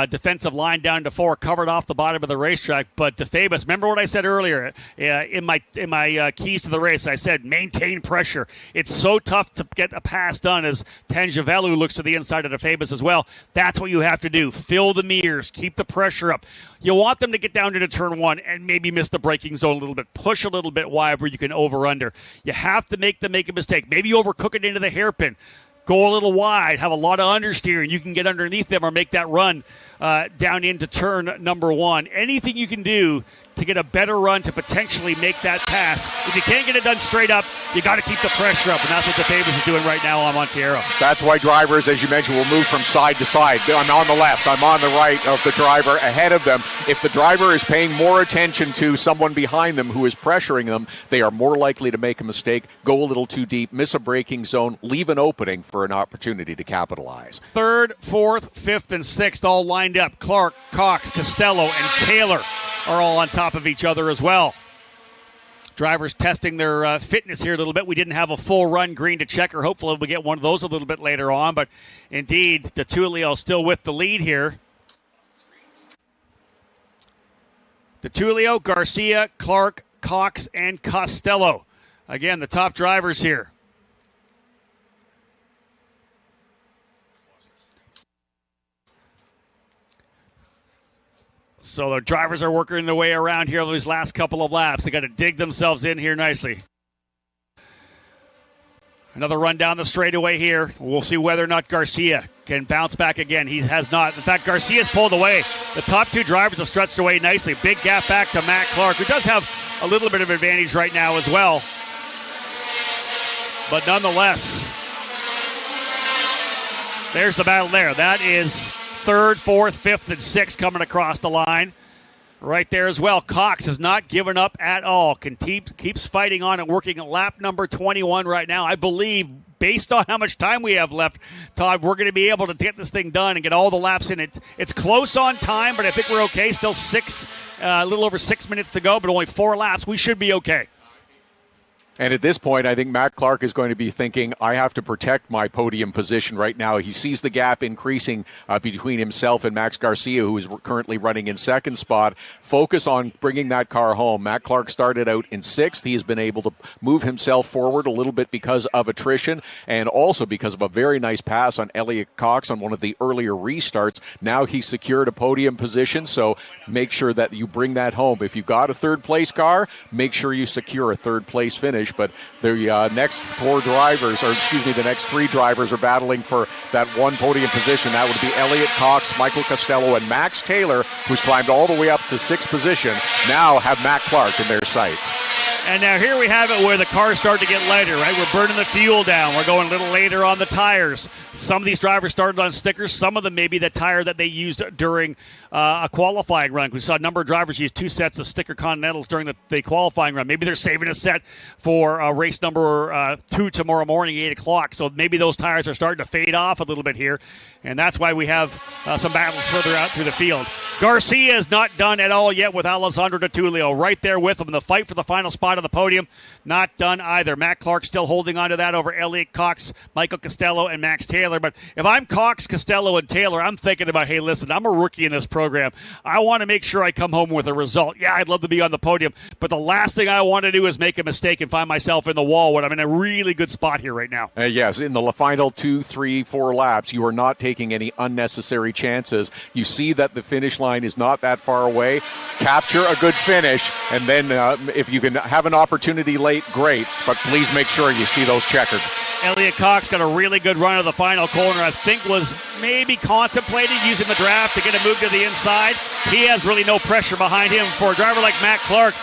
defensive line down to 4, covered off the bottom of the racetrack. But DeFabis, remember what I said earlier in my keys to the race? I said maintain pressure. It's so tough to get a pass done, as Tangevelu looks to the inside of DeFabis as well. That's what you have to do. Fill the mirrors. Keep the pressure up. You want them to get down into turn 1 and maybe miss the braking zone a little bit. Push a little bit wide where you can over-under. You have to make them make a mistake. Maybe you overcook it into the hairpin. Go a little wide, have a lot of understeering. You can get underneath them or make that run down into turn number 1. Anything you can do to get a better run to potentially make that pass. If you can't get it done straight up, you got to keep the pressure up, and that's what DeFabis is doing right now on Monteiro. That's why drivers, as you mentioned, will move from side to side. I'm on the left, I'm on the right of the driver ahead of them. If the driver is paying more attention to someone behind them who is pressuring them, they are more likely to make a mistake, go a little too deep, miss a braking zone, leave an opening for an opportunity to capitalize. 3rd, 4th, 5th, and 6th all lined lined up. Clark, Cox, Costello, and Taylor are all on top of each other as well. Drivers testing their fitness here a little bit. We didn't have a full run green to checker. Hopefully we'll get one of those a little bit later on. But indeed, DeTulio still with the lead here. DeTulio, Garcia, Clark, Cox, and Costello. Again, the top drivers here. So the drivers are working their way around here these last couple of laps. They got to dig themselves in here nicely. Another run down the straightaway here. We'll see whether or not Garcia can bounce back again. He has not. In fact, Garcia's pulled away. The top two drivers have stretched away nicely. Big gap back to Matt Clark, who does have a little bit of advantage right now as well. But nonetheless, there's the battle there. That is third, fourth, fifth, and sixth coming across the line. Right there as well. Cox has not given up at all. Keeps fighting on and working at lap number 21 right now. I believe, based on how much time we have left, Todd, we're going to be able to get this thing done and get all the laps in. It's close on time, but I think we're okay. Still a little over 6 minutes to go, but only 4 laps. We should be okay. And at this point, I think Matt Clark is going to be thinking, I have to protect my podium position right now. He sees the gap increasing between himself and Max Garcia, who is currently running in second spot. Focus on bringing that car home. Matt Clark started out in sixth. He has been able to move himself forward a little bit because of attrition and also because of a very nice pass on Elliot Cox on one of the earlier restarts. Now he's secured a podium position, so make sure that you bring that home. If you've got a third-place car, make sure you secure a third-place finish. But the next the next 3 drivers are battling for that one podium position. That would be Elliot Cox, Michael Costello, and Max Taylor, who's climbed all the way up to 6th position, now have Matt Clark in their sights. And now here we have it where the cars start to get lighter, right? We're burning the fuel down. We're going a little later on the tires. Some of these drivers started on stickers. Some of them maybe the tire that they used during a qualifying run. We saw a number of drivers use 2 sets of sticker Continentals during the qualifying run. Maybe they're saving a set for race number 2 tomorrow morning, 8 o'clock. So maybe those tires are starting to fade off a little bit here. And that's why we have some battles further out through the field. Garcia is not done at all yet with Alessandro DeTulio right there with him. The fight for the final spot on the podium, not done either. Matt Clark still holding on to that over Elliot Cox, Michael Costello, and Max Taylor. But if I'm Cox, Costello, and Taylor, I'm thinking about, hey, listen, I'm a rookie in this program. I want to make sure I come home with a result. Yeah, I'd love to be on the podium, but the last thing I want to do is make a mistake and find myself in the wall when I'm in a really good spot here right now. Yes, in the final 2, 3, 4 laps, you are not taking any unnecessary chances. You see that the finish line is not that far away. Capture a good finish, and then if you can have an opportunity late, great, but please make sure you see those checkers. Elliot Cox got a really good run of the final corner. I think was maybe contemplating using the draft to get a move to the inside. He has really no pressure behind him. For a driver like Matt Clark,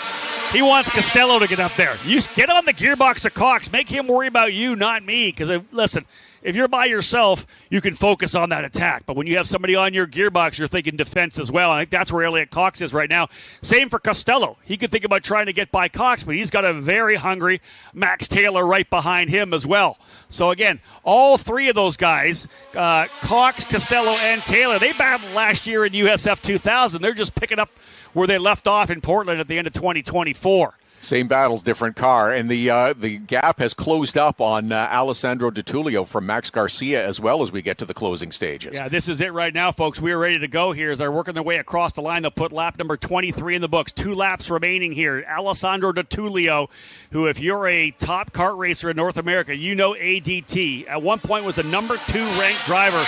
he wants Costello to get up there. You get on the gearbox of Cox. Make him worry about you, not me. Because, listen, if you're by yourself, you can focus on that attack. But when you have somebody on your gearbox, you're thinking defense as well. I think that's where Elliot Cox is right now. Same for Costello. He could think about trying to get by Cox, but he's got a very hungry Max Taylor right behind him as well. So, again, all 3 of those guys, Cox, Costello, and Taylor, they battled last year in USF2000. They're just picking up where they left off in Portland at the end of 2024. Same battles, different car. And the gap has closed up on Alessandro DeTulio from Max Garcia as well as we get to the closing stages. Yeah, this is it right now, folks. We are ready to go here as they're working their way across the line. They'll put lap number 23 in the books. 2 laps remaining here. Alessandro DeTulio, who if you're a top kart racer in North America, you know ADT. At one point was the number 2 ranked driver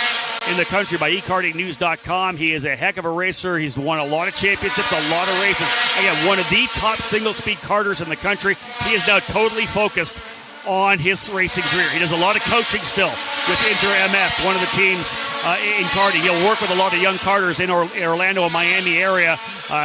in the country by ekartingnews.com. He is a heck of a racer. He's won a lot of championships, a lot of races. Again, one of the top single-speed karters in the country. He is now totally focused on his racing career. He does a lot of coaching still with Inter MS, one of the teams in karting. He'll work with a lot of young karters in Orlando and Miami area.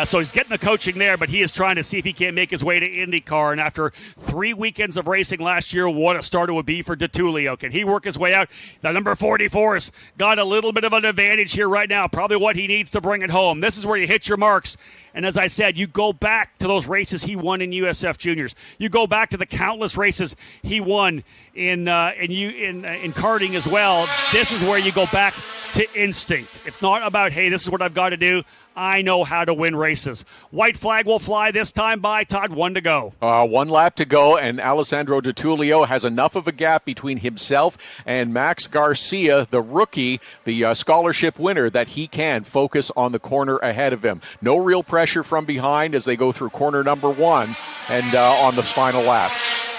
So he's getting the coaching there, but he is trying to see if he can't make his way to IndyCar. And after 3 weekends of racing last year, what a start it would be for DeTulio. Can he work his way out? The number 44 has got a little bit of an advantage here right now. Probably what he needs to bring it home. This is where you hit your marks. And as I said, you go back to those races he won in USF Juniors. You go back to the countless races he won in karting as well. This is where you go back to instinct. It's not about, hey, this is what I've got to do. I know how to win races. White flag will fly this time by Todd. 1 to go. 1 lap to go, and Alessandro Di Tullio has enough of a gap between himself and Max Garcia, the rookie, the scholarship winner, that he can focus on the corner ahead of him. No real pressure from behind as they go through corner number 1 and on the final lap.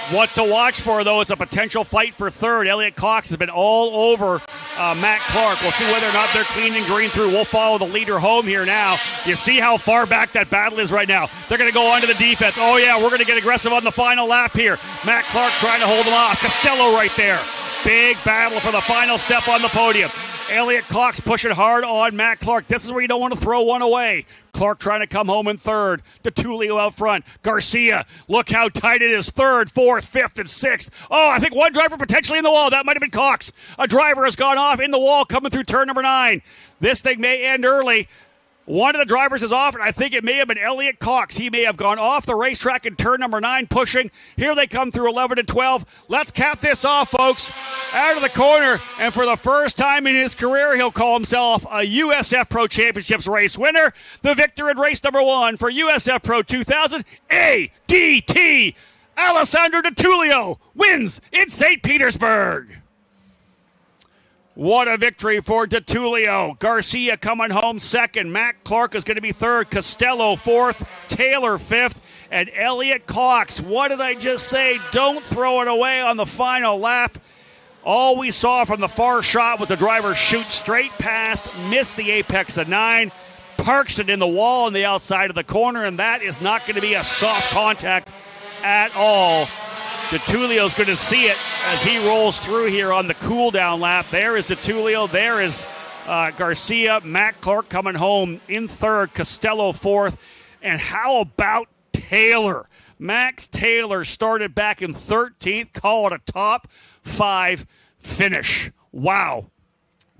What to watch for, though, is a potential fight for third. Elliot Cox has been all over Matt Clark. We'll see whether or not they're clean and green through. We'll follow the leader home here now. You see how far back that battle is right now. They're going to go onto the defense. Oh, yeah, we're going to get aggressive on the final lap here. Matt Clark trying to hold him off. Costello right there. Big battle for the final step on the podium. Elliot Cox pushing hard on Matt Clark. This is where you don't want to throw one away. Clark trying to come home in third. DeTulio out front. Garcia, look how tight it is. Third, fourth, fifth, and sixth. Oh, I think one driver potentially in the wall. That might have been Cox. A driver has gone off in the wall coming through turn number 9. This thing may end early. One of the drivers is off, and I think it may have been Elliot Cox. He may have gone off the racetrack in turn number 9, pushing. Here they come through 11 and 12. Let's cap this off, folks. Out of the corner, and for the first time in his career, he'll call himself a USF Pro Championships race winner. The victor in race number 1 for USF Pro 2000, ADT. Alessandro Di Tullio wins in St. Petersburg. What a victory for Di Tullio. Garcia coming home second. Matt Clark is going to be third. Costello fourth. Taylor fifth. And Elliot Cox. What did I just say? Don't throw it away on the final lap. All we saw from the far shot was the driver shoot straight past, miss the apex of 9, parks it in the wall on the outside of the corner, and that is not going to be a soft contact at all. DeTulio's going to see it as he rolls through here on the cool-down lap. There is DeTulio. There is Garcia. Matt Clark coming home in third. Costello fourth. And how about Taylor? Max Taylor started back in 13th. Call it a top 5 finish. Wow.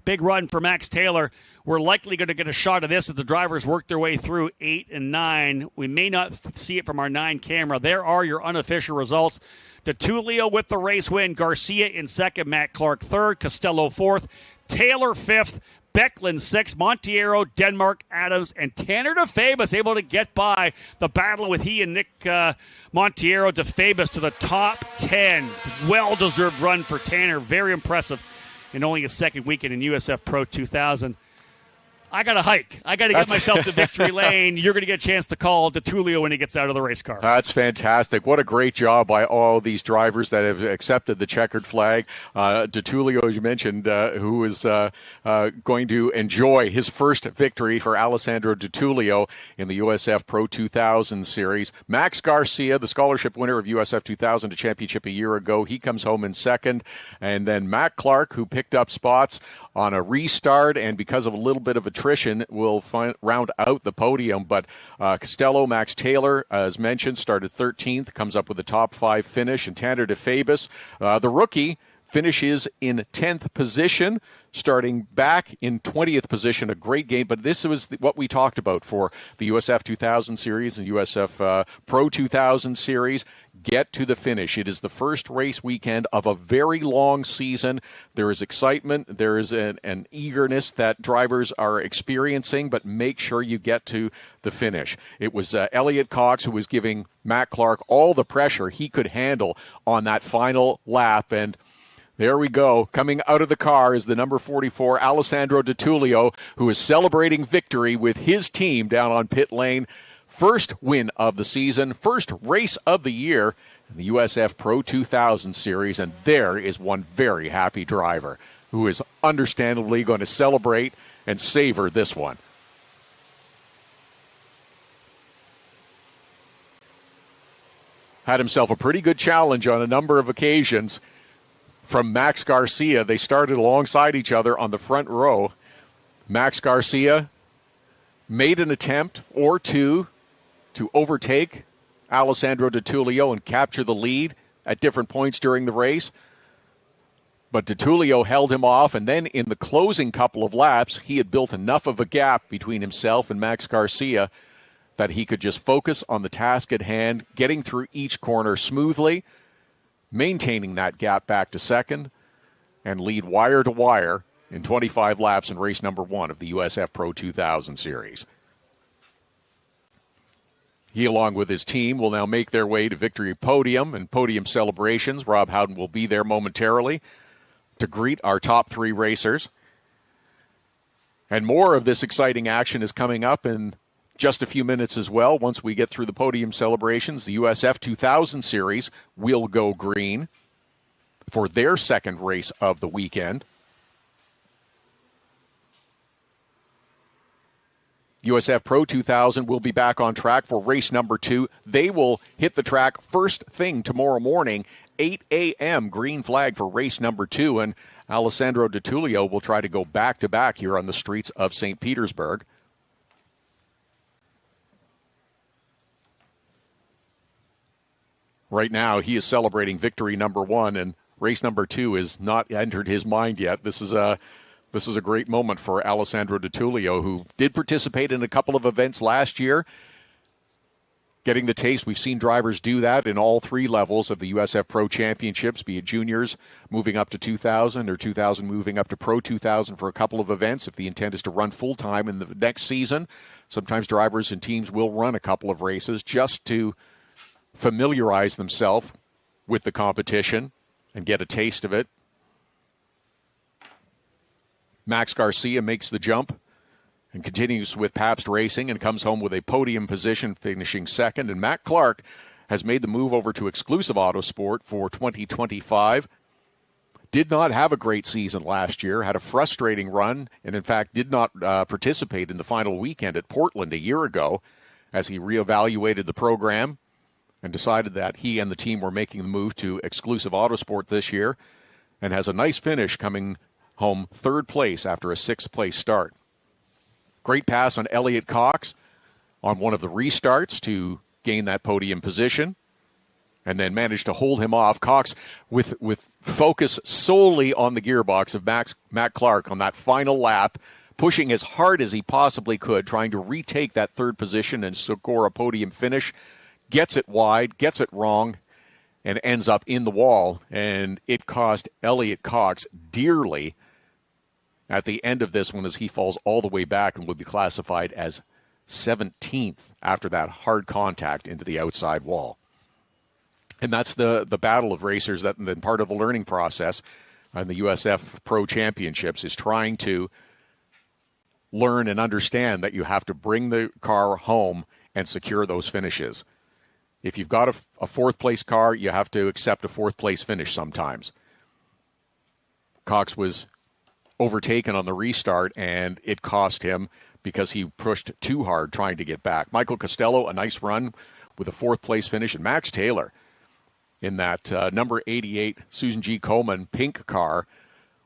Big run for Max Taylor. We're likely going to get a shot of this as the drivers work their way through 8 and 9. We may not see it from our 9 camera. There are your unofficial results. DeTulio with the race win. Garcia in second. Matt Clark third. Costello fourth. Taylor fifth. Becklin sixth. Monteiro, Denmark, Adams, and Tanner DeFabus able to get by the battle with he and Nick Monteiro. DeFabus to the top 10. Well-deserved run for Tanner. Very impressive in only his second weekend in USF Pro 2000. I got to hike. I got to get myself to victory lane. You're going to get a chance to call DeTulio when he gets out of the race car. That's fantastic. What a great job by all these drivers that have accepted the checkered flag. DeTulio, as you mentioned, who is going to enjoy his first victory for Alessandro DeTulio in the USF Pro 2000 series. Max Garcia, the scholarship winner of USF 2000, a championship a year ago, he comes home in second. And then Matt Clark, who picked up spots on a restart, and because of a little bit of attrition, will round out the podium. But Costello, Max Taylor, as mentioned, started 13th, comes up with a top 5 finish. And Tanner DeFabus, the rookie, finishes in 10th position, starting back in 20th position. A great game, but this was what we talked about for the USF 2000 series and USF Pro 2000 series. Get to the finish. It is the first race weekend of a very long season. There is excitement. There is an eagerness that drivers are experiencing, but make sure you get to the finish. It was Elliot Cox who was giving Matt Clark all the pressure he could handle on that final lap, and there we go. Coming out of the car is the number 44, Alessandro DeTulio, who is celebrating victory with his team down on pit lane. First win of the season, first race of the year in the USF Pro 2000 series, and there is one very happy driver who is understandably going to celebrate and savor this one. Had himself a pretty good challenge on a number of occasions from Max Garcia. They started alongside each other on the front row. Max Garcia made an attempt or two to overtake Alessandro DeTulio and capture the lead at different points during the race. But DeTulio held him off, and then in the closing couple of laps, he had built enough of a gap between himself and Max Garcia that he could just focus on the task at hand, getting through each corner smoothly, maintaining that gap back to second, and lead wire to wire in 25 laps in race number 1 of the USF Pro 2000 series. He, along with his team, will now make their way to Victory Podium and Podium celebrations. Rob Howden will be there momentarily to greet our top 3 racers. And more of this exciting action is coming up in just a few minutes as well. Once we get through the Podium celebrations, the USF2000 series will go green for their second race of the weekend. USF Pro 2000 will be back on track for race number 2. They will hit the track first thing tomorrow morning, 8 a.m. green flag for race number 2. And Alessandro Di Tullio will try to go back-to-back here on the streets of St. Petersburg. Right now, he is celebrating victory number 1, and race number 2 has not entered his mind yet. This is a great moment for Alessandro Di Tullio, who did participate in a couple of events last year. Getting the taste, we've seen drivers do that in all 3 levels of the USF Pro Championships, be it juniors moving up to 2000 or 2000 moving up to Pro 2000 for a couple of events. If the intent is to run full-time in the next season, sometimes drivers and teams will run a couple of races just to familiarize themselves with the competition and get a taste of it. Max Garcia makes the jump and continues with Pabst Racing and comes home with a podium position, finishing second. And Matt Clark has made the move over to Exclusive Autosport for 2025. Did not have a great season last year, had a frustrating run, and in fact did not participate in the final weekend at Portland a year ago as he reevaluated the program and decided that he and the team were making the move to Exclusive Autosport this year, and has a nice finish coming home 3rd place after a 6th place start. Great pass on Elliott Cox on one of the restarts to gain that podium position, and then managed to hold him off. Cox with focus solely on the gearbox of Matt Clark on that final lap, pushing as hard as he possibly could, trying to retake that 3rd position and score a podium finish. Gets it wide, gets it wrong, and ends up in the wall. And it cost Elliott Cox dearly at the end of this one as he falls all the way back and will be classified as 17th after that hard contact into the outside wall. And that's the battle of racers that been part of the learning process on the USF Pro Championships, is trying to learn and understand that you have to bring the car home and secure those finishes. If you've got a 4th place car, you have to accept a 4th place finish sometimes. Cox was overtaken on the restart, and it cost him because he pushed too hard trying to get back. Michael Costello, a nice run with a 4th place finish, and Max Taylor in that number 88 Susan G. Komen pink car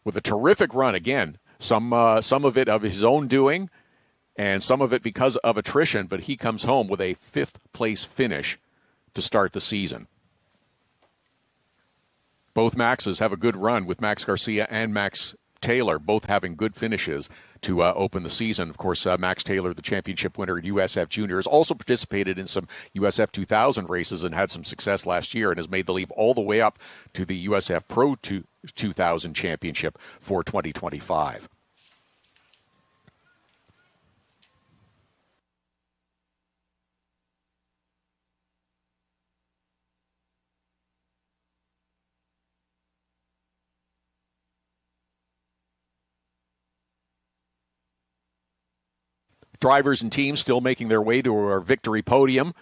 with a terrific run. Again, some of it of his own doing and some of it because of attrition, but he comes home with a 5th place finish to start the season. Both Maxes have a good run, with Max Garcia and Max Taylor both having good finishes to open the season. Of course, Max Taylor, the championship winner at USF Juniors, also participated in some USF2000 races and had some success last year, and has made the leap all the way up to the USF Pro 2000 championship for 2025. Drivers and teams still making their way to our victory podium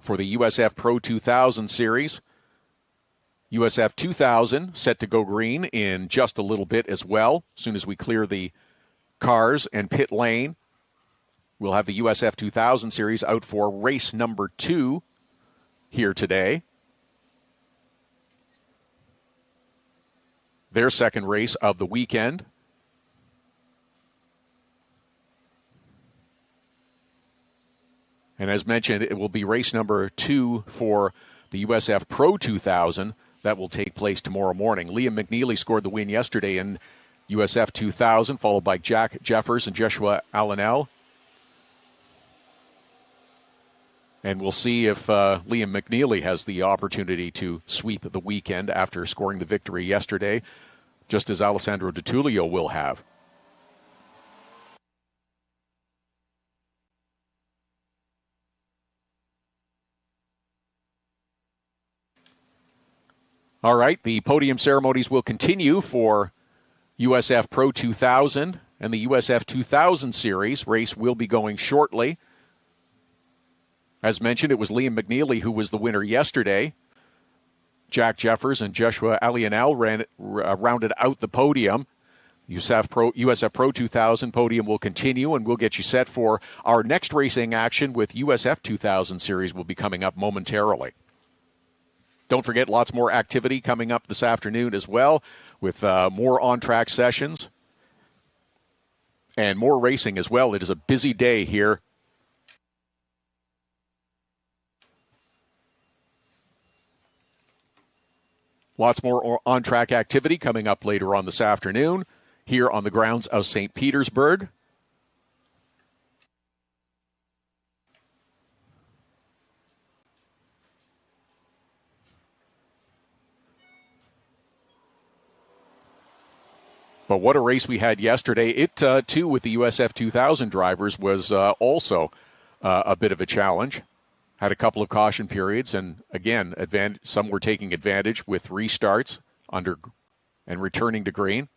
for the USF Pro 2000 series. USF 2000 set to go green in just a little bit as well. As soon as we clear the cars and pit lane, we'll have the USF 2000 series out for race number 2 here today. Their second race of the weekend. And as mentioned, it will be race number 2 for the USF Pro 2000 that will take place tomorrow morning. Liam McNeely scored the win yesterday in USF 2000, followed by Jack Jeffers and Joshua Allenell. And we'll see if Liam McNeely has the opportunity to sweep the weekend after scoring the victory yesterday, just as Alessandro Di Tullio will have. All right, the podium ceremonies will continue for USF Pro 2000 and the USF 2000 series. Race will be going shortly. As mentioned, it was Liam McNeely who was the winner yesterday. Jack Jeffers and Joshua Alianel rounded out the podium. USF Pro 2000 podium will continue, and we'll get you set for our next racing action with USF 2000 series will be coming up momentarily. Don't forget, lots more activity coming up this afternoon as well, with more on-track sessions and more racing as well. It is a busy day here. Lots more on-track activity coming up later on this afternoon here on the grounds of St. Petersburg. But what a race we had yesterday. It, too, with the USF 2000 drivers was also a bit of a challenge. Had a couple of caution periods, and again, some were taking advantage with restarts and returning to green.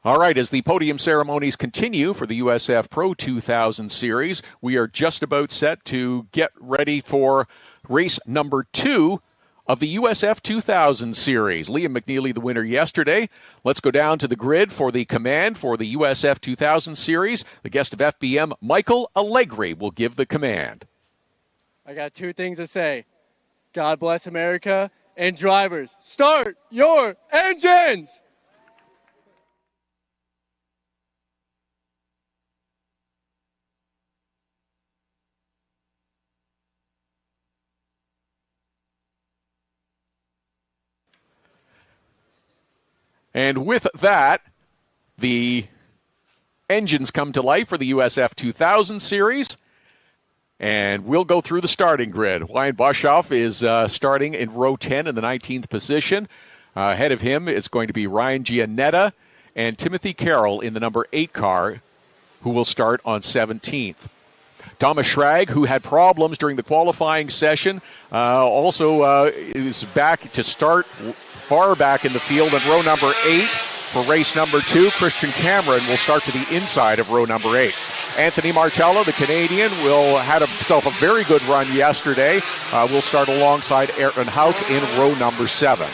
All right, as the podium ceremonies continue for the USF Pro 2000 series, we are just about set to get ready for race number 2 of the USF 2000 series. Liam McNeely, the winner yesterday. Let's go down to the grid for the command for the USF 2000 series. The guest of FBM, Michael Allegri, will give the command. I got 2 things to say. God bless America, and drivers, start your engines! And with that, the engines come to life for the USF 2000 series. And we'll go through the starting grid. Ryan Boshoff is starting in row 10 in the 19th position. Ahead of him is going to be Ryan Giannetta and Timothy Carroll in the number 8 car, who will start on 17th. Thomas Schrag, who had problems during the qualifying session, also is back to start far back in the field in row number 8 for race number 2. Christian Cameron will start to the inside of row number 8. Anthony Martello, the Canadian, had himself a very good run yesterday. Will start alongside Aaron Hauk in row number 7.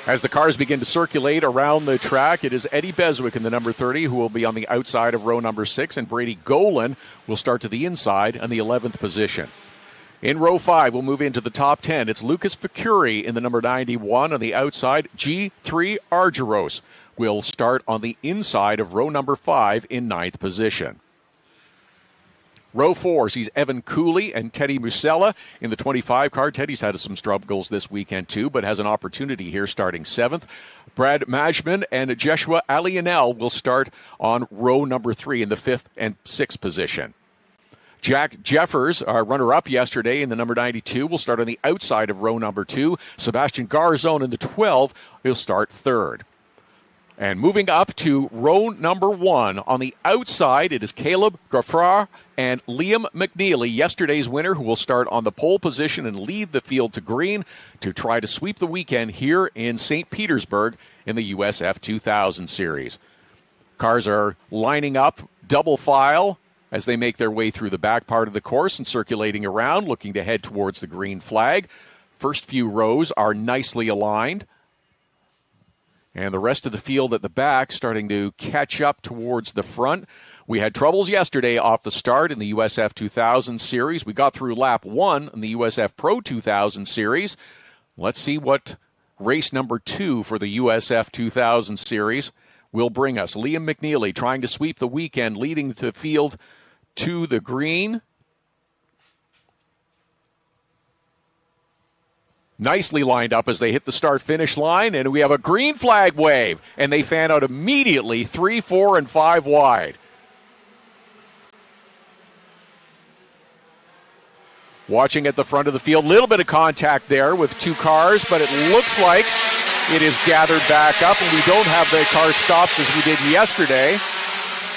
As the cars begin to circulate around the track, it is Eddie Beswick in the number 30 who will be on the outside of row number 6, and Brady Golan will start to the inside in the 11th position. In row 5, we'll move into the top 10. It's Lucas Ficuri in the number 91 on the outside. G3 Argyros will start on the inside of row number 5 in 9th position. Row 4 sees Evan Cooley and Teddy Musella in the 25 car. Teddy's had some struggles this weekend too, but has an opportunity here starting 7th. Brad Majman and Joshua Alianel will start on row number 3 in the 5th and 6th position. Jack Jeffers, our runner-up yesterday in the number 92, will start on the outside of row number 2. Sebastian Garzone in the 12 will start 3rd. And moving up to row number 1, on the outside, it is Caleb Graffar and Liam McNeely, yesterday's winner, who will start on the pole position and lead the field to green to try to sweep the weekend here in St. Petersburg in the USF 2000 series. Cars are lining up double file as they make their way through the back part of the course and circulating around, looking to head towards the green flag. First few rows are nicely aligned. And the rest of the field at the back starting to catch up towards the front. We had troubles yesterday off the start in the USF 2000 series. We got through lap 1 in the USF Pro 2000 series. Let's see what race number 2 for the USF 2000 series will bring us. Liam McNeely trying to sweep the weekend, leading the field to the green. Nicely lined up as they hit the start-finish line, and we have a green flag wave, and they fan out immediately 3, 4, and 5 wide. Watching at the front of the field, a little bit of contact there with two cars, but it looks like it is gathered back up, and we don't have the car stopped as we did yesterday.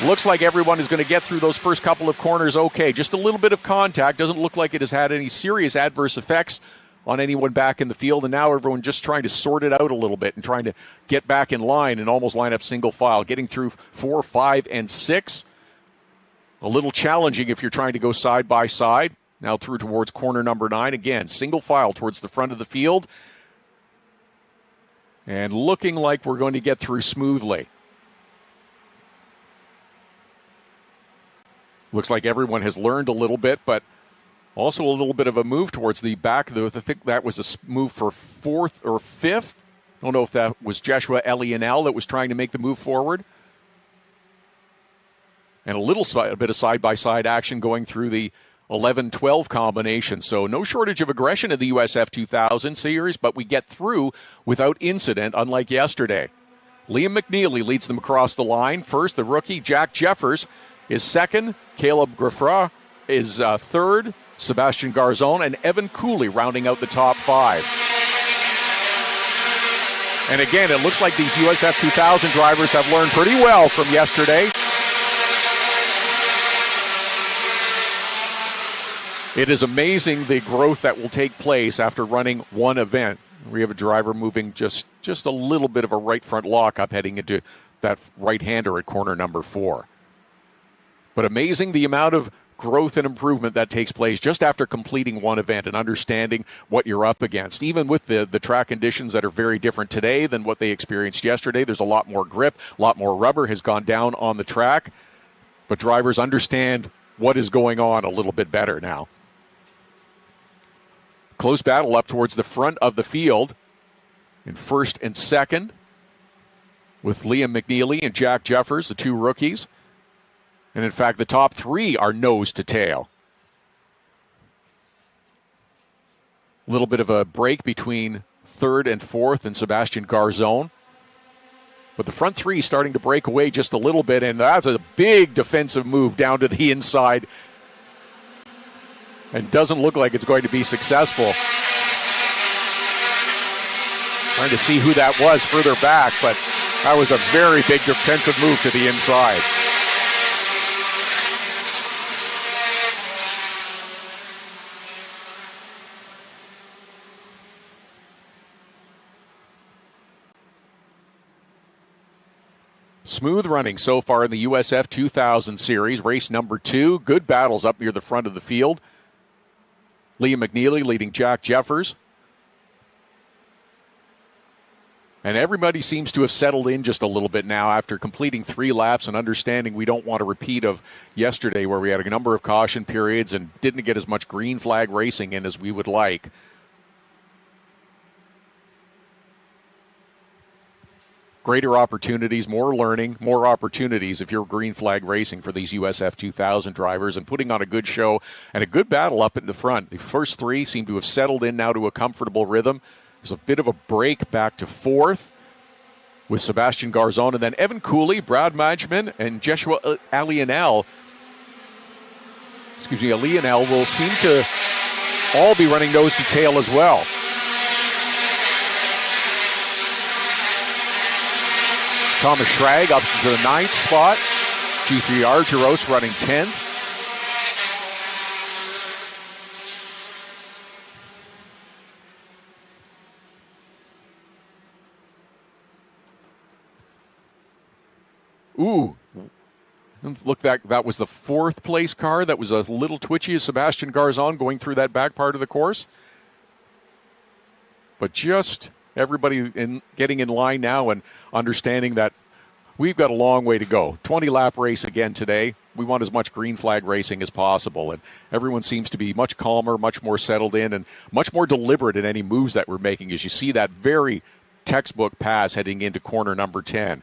Looks like everyone is going to get through those first couple of corners okay. Just a little bit of contact. Doesn't look like it has had any serious adverse effects on anyone back in the field, and now everyone just trying to sort it out a little bit and trying to get back in line and almost line up single file. Getting through 4, 5, and 6. A little challenging if you're trying to go side by side. Now through towards corner number 9. Again, single file towards the front of the field. And looking like we're going to get through smoothly. Looks like everyone has learned a little bit, but also a little bit of a move towards the back. I think that was a move for 4th or 5th. I don't know if that was Joshua Elianel that was trying to make the move forward. And a bit of side-by-side action going through the 11-12 combination. So no shortage of aggression in the USF2000 series, but we get through without incident, unlike yesterday. Liam McNeely leads them across the line. First, the rookie Jack Jeffers is second. Caleb Graffra is third. Sebastian Garzon and Evan Cooley rounding out the top 5. And again, it looks like these USF 2000 drivers have learned pretty well from yesterday. It is amazing the growth that will take place after running one event. We have a driver moving just a little bit of a right front lockup heading into that right-hander at corner number 4. But amazing the amount of growth and improvement that takes place just after completing one event and understanding what you're up against. Even with the track conditions that are very different today than what they experienced yesterday, there's a lot more grip, a lot more rubber has gone down on the track, but drivers understand what is going on a little bit better now. Close battle up towards the front of the field in first and second with Liam McNeely and Jack Jeffers, the two rookies. And in fact, the top 3 are nose to tail. A little bit of a break between third and fourth and Sebastian Garzon. But the front 3 starting to break away just a little bit, and that's a big defensive move down to the inside. And doesn't look like it's going to be successful. Trying to see who that was further back, but that was a very big defensive move to the inside. Smooth running so far in the USF 2000 series. Race number 2. Good battles up near the front of the field. Liam McNeely leading Jack Jeffers. And everybody seems to have settled in just a little bit now after completing 3 laps and understanding we don't want a repeat of yesterday where we had a number of caution periods and didn't get as much green flag racing in as we would like. Greater opportunities, more learning, more opportunities if you're green flag racing for these USF 2000 drivers and putting on a good show and a good battle up in the front. The first 3 seem to have settled in now to a comfortable rhythm. There's a bit of a break back to fourth with Sebastian Garzon, and then Evan Cooley, Brad Madgman, and Joshua Elianel will seem to all be running nose to tail as well. Thomas Schrag up to the 9th spot. G3 Argyros running 10th. Ooh. Look, that was the 4th place car. That was a little twitchy as Sebastian Garzon going through that back part of the course. But just everybody getting in line now and understanding that we've got a long way to go. 20-lap race again today. We want as much green flag racing as possible. And everyone seems to be much calmer, much more settled in, and much more deliberate in any moves that we're making as you see that very textbook pass heading into corner number 10.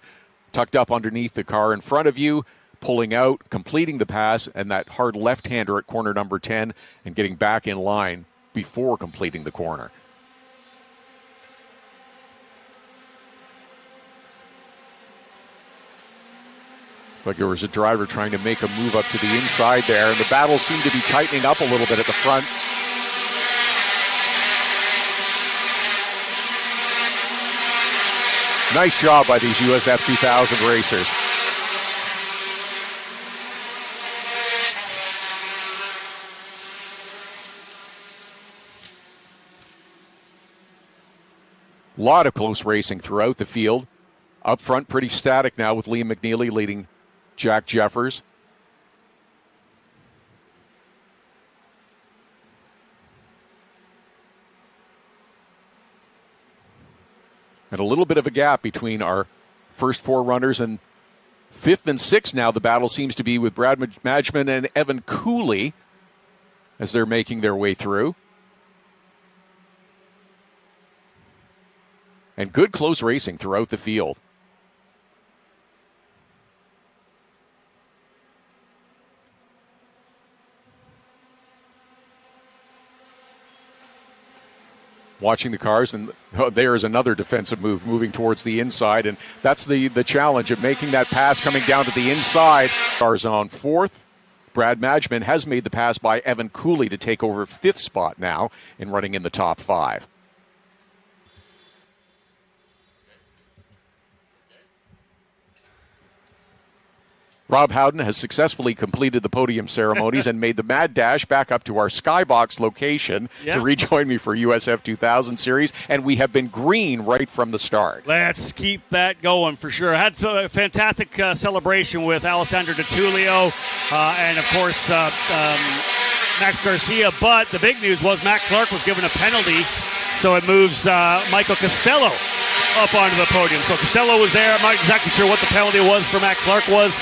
tucked up underneath the car in front of you, pulling out, completing the pass, and that hard left-hander at corner number 10 and getting back in line before completing the corner. Like there was a driver trying to make a move up to the inside there, and the battle seemed to be tightening up a little bit at the front. Nice job by these USF2000 racers. A lot of close racing throughout the field. Up front, pretty static now with Liam McNeely leading Jack Jeffers. And a little bit of a gap between our first four runners and fifth and sixth now. The battle seems to be with Brad Madgman and Evan Cooley as they're making their way through. And good close racing throughout the field. Watching the cars, and there is another defensive move moving towards the inside, and that's the challenge of making that pass coming down to the inside. Cars on fourth. Brad Madgman has made the pass by Evan Cooley to take over fifth spot now in running in the top five. Rob Howden has successfully completed the podium ceremonies and made the mad dash back up to our Skybox location to rejoin me for USF 2000 series, and we have been green right from the start. Let's keep that going for sure. Had a fantastic celebration with Alessandro Di Tullio and, of course, Max Garcia, but the big news was Matt Clark was given a penalty, so it moves Michael Costello up onto the podium. So Costello was there. I'm not exactly sure what the penalty was for Matt Clark was,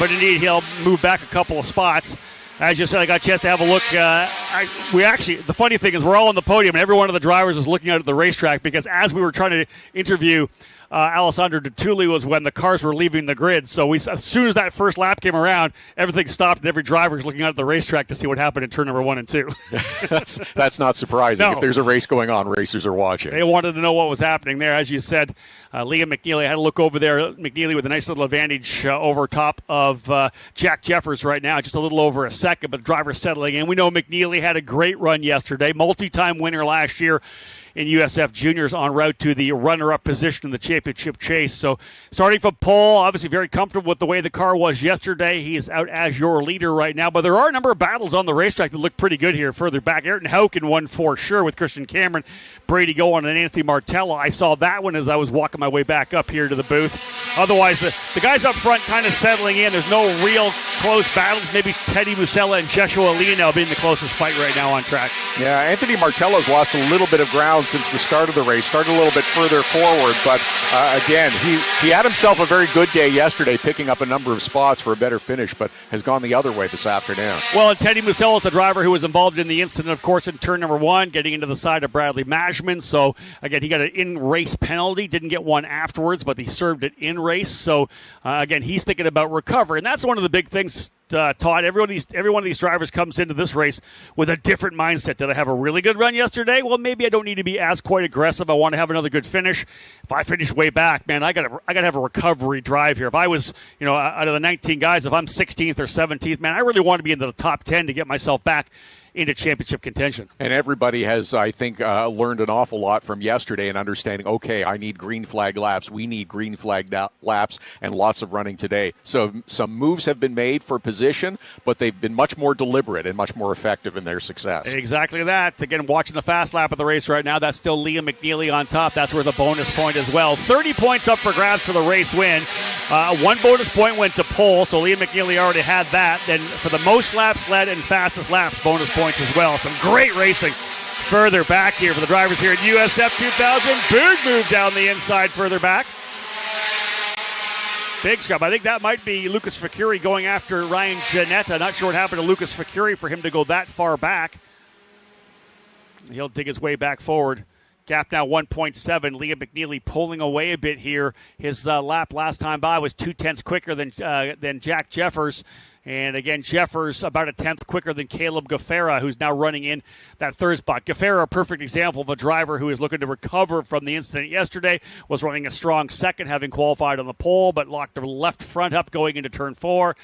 but indeed he'll move back a couple of spots. As you said, I got a chance to have a look. The funny thing is we're all on the podium, and every one of the drivers is looking out at the racetrack because as we were trying to interview Alessandro Di Tullio was when the cars were leaving the grid. So as soon as that first lap came around, everything stopped and every driver was looking out at the racetrack to see what happened in turn number 1 and 2. That's not surprising. No. If there's a race going on, racers are watching. They wanted to know what was happening there. As you said, Liam McNeely had a look over there. McNeely with a nice little advantage over top of Jack Jeffers right now, just a little over a second, but the driver settling in. We know McNeely had a great run yesterday, multi-time winner last year in USF Juniors en route to the runner-up position in the championship chase. So starting from pole, obviously very comfortable with the way the car was yesterday. He is out as your leader right now, but there are a number of battles on the racetrack that look pretty good here further back. Ayrton Houken won for sure with Christian Cameron, Brady Gowan, and Anthony Martella. I saw that one as I was walking my way back up here to the booth. Otherwise, the guys up front kind of settling in. There's no real close battles. Maybe Teddy Musella and Joshua Lionel being the closest fight right now on track. Yeah, Anthony Martella's lost a little bit of ground since the start of the race. Started a little bit further forward, but again, he had himself a very good day yesterday, picking up a number of spots for a better finish, but has gone the other way this afternoon. Well, and Teddy Musella is the driver who was involved in the incident, of course, in turn number 1, getting into the side of Bradley Madgman. So, again, he got an in-race penalty. Didn't get one afterwards, but he served it in-race. So, again, he's thinking about recovery. And that's one of the big things, Todd. Every one of these drivers comes into this race with a different mindset. Did I have a really good run yesterday? Well, maybe I don't need to be as quite aggressive. I want to have another good finish. If I finish way back, man, I got to have a recovery drive here. If I was, out of the 19 guys, if I'm 16th or 17th, man, I really want to be into the top 10 to get myself back into championship contention. And everybody has, I think, learned an awful lot from yesterday and understanding, okay, I need green flag laps. We need green flag laps and lots of running today. So some moves have been made for position, but they've been much more deliberate and much more effective in their success. Exactly that. Again, watching the fast lap of the race right now, that's still Liam McNeely on top. That's where the bonus point as well. 30 points up for grabs for the race win. One bonus point went to pole, so Liam McNeely already had that. Then for the most laps led and fastest laps, bonus points as well. Some great racing further back here for the drivers here at USF 2000. Big move down the inside further back. Big scrub. I think that might be Lucas Facuri going after Ryan Janetta. Not sure what happened to Lucas Facuri for him to go that far back. He'll dig his way back forward Gap now 1.7. Liam McNeely pulling away a bit here. His lap last time by was 0.2 quicker than Jack Jeffers. And again, Jeffers about a tenth quicker than Caleb Gaffera, who's now running in that third spot. Gaffera, a perfect example of a driver who is looking to recover from the incident yesterday, was running a strong second, having qualified on the pole, but locked the left front up going into turn 4.